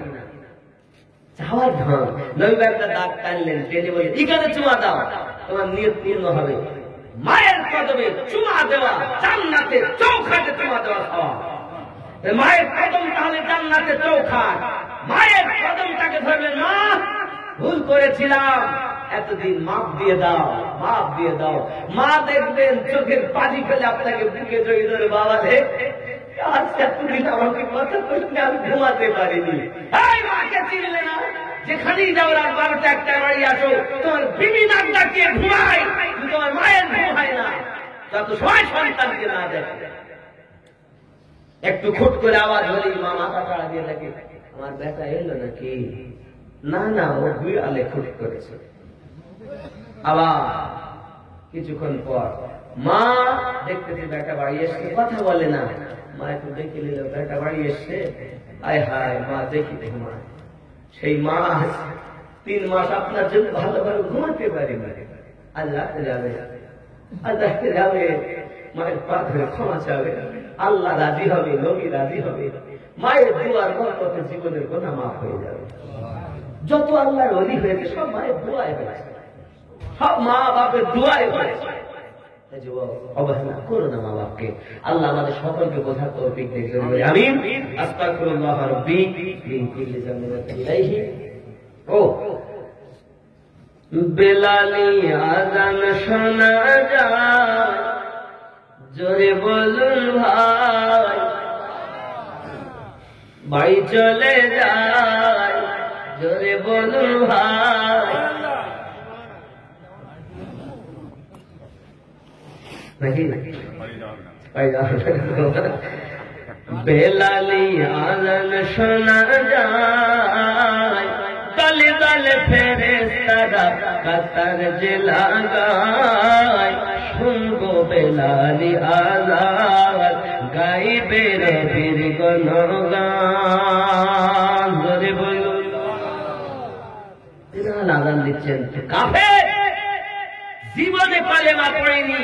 S1: যাওয়ার ঢং। নবী একটা দাগ টানলেন, টেনে বলে, এখানে চুমা দাও, তোমার নিয়ত পূর্ণ হবে। মায়ের কদমে চুমা দেওয়া জান্নাতের চৌকাঠে চুমা দেওয়া খাওয়া। মায়ের কদম তাহলে জান্নাতের চৌকাঠ। মায়ের কদমটাকে ধরবেন, মা ভুল করেছিলাম, এতদিন মাপ দিয়ে দাও, মাপ দিয়ে দাও। মা দেখবেন চোখের পানি ফেলে আপনাকে বুকে জড়িয়ে ধরে, বাবা রে আজ এতদিন আমাকে কথা বলতে আমি ঘুমাতে পারিনি। এই মাকে চিনলে না? যেখানেই যাও রাত 12টা 1টা বাড়ি আসো, তোমার বিবি নাক ডাকিয়ে ঘুমায়, তোমার মায়ের ঘুমায় না। যত সময় সন্তানকে না দেখে, একটু খুট করে আওয়াজ হলেই মা মাথা টাড়া দিয়ে থাকে, আমার বেটা এলো নাকি? না না, ও বিড়ালে খুট করেছে। আবার কিছুক্ষণ পর মা দেখতেছে বেটা বাড়ি এসছে, কথা বলে না। মা একটু দেখে নিল বেটা বাড়ি এসছে, আয় হায় মা দেখি ঘুমায়। সেই মা 3 মাস আপনার জন্য ভালোভাবে ঘুমাতে পারি না। আল্লাহকে যাবে, আল্লাহকে যাবে, মায়ের পা ধরে ক্ষমা চাবে, আল্লাহ রাজি হবে, নবী রাজি হবে। মায়ের দুয়ার বরকতে জীবনের গুনাহ মাফ হয়ে যাবে। যত আল্লাহর ওলি হয়েছে সব মায়ের দুয়ায় হয়েছে, সব মা বাপের দুয়ায় হয়েছে। অবহেলা করো না মা বাপকে। আল্লাহ আমাদের সকলকে বোঝার তৌফিক দিন, আমিন। আস্তাগফিরুল্লাহ রাব্বি মিন কুল্লি যামবিন ইলাইহি। ও বেলালি আযান শোনা যায়, জোরে বলুন ভাই, বাড়ি চলে যায়, জোরে বলুন ভাই। বেলালি আযান শোনা যায়, দলে দলে ফেরেশতারা কাতার যে লাগায়, শুনবো বেলালি আযান, গাইবে রবির গুণগান। জোরে বলুন, বেলাল আযান দিচ্ছেন। কাফের জীবনে কালেমা পড়েনি,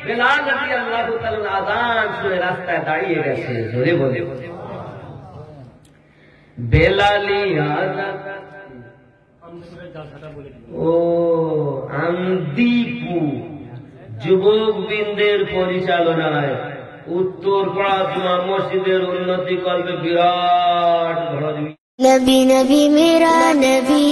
S1: বেলাল রাদিয়াল্লাহু তাআলা আযান শুনে রাস্তায় দাঁড়িয়ে গেছে। জোরে বলে বেলালি আযান। ও আমদিপু যুবক বৃন্দের পরিচালনায় উত্তরপাড়া জুমা মসজিদের উন্নতি করবে বিরাট ঘর।
S4: नबी नबी मेरा नबी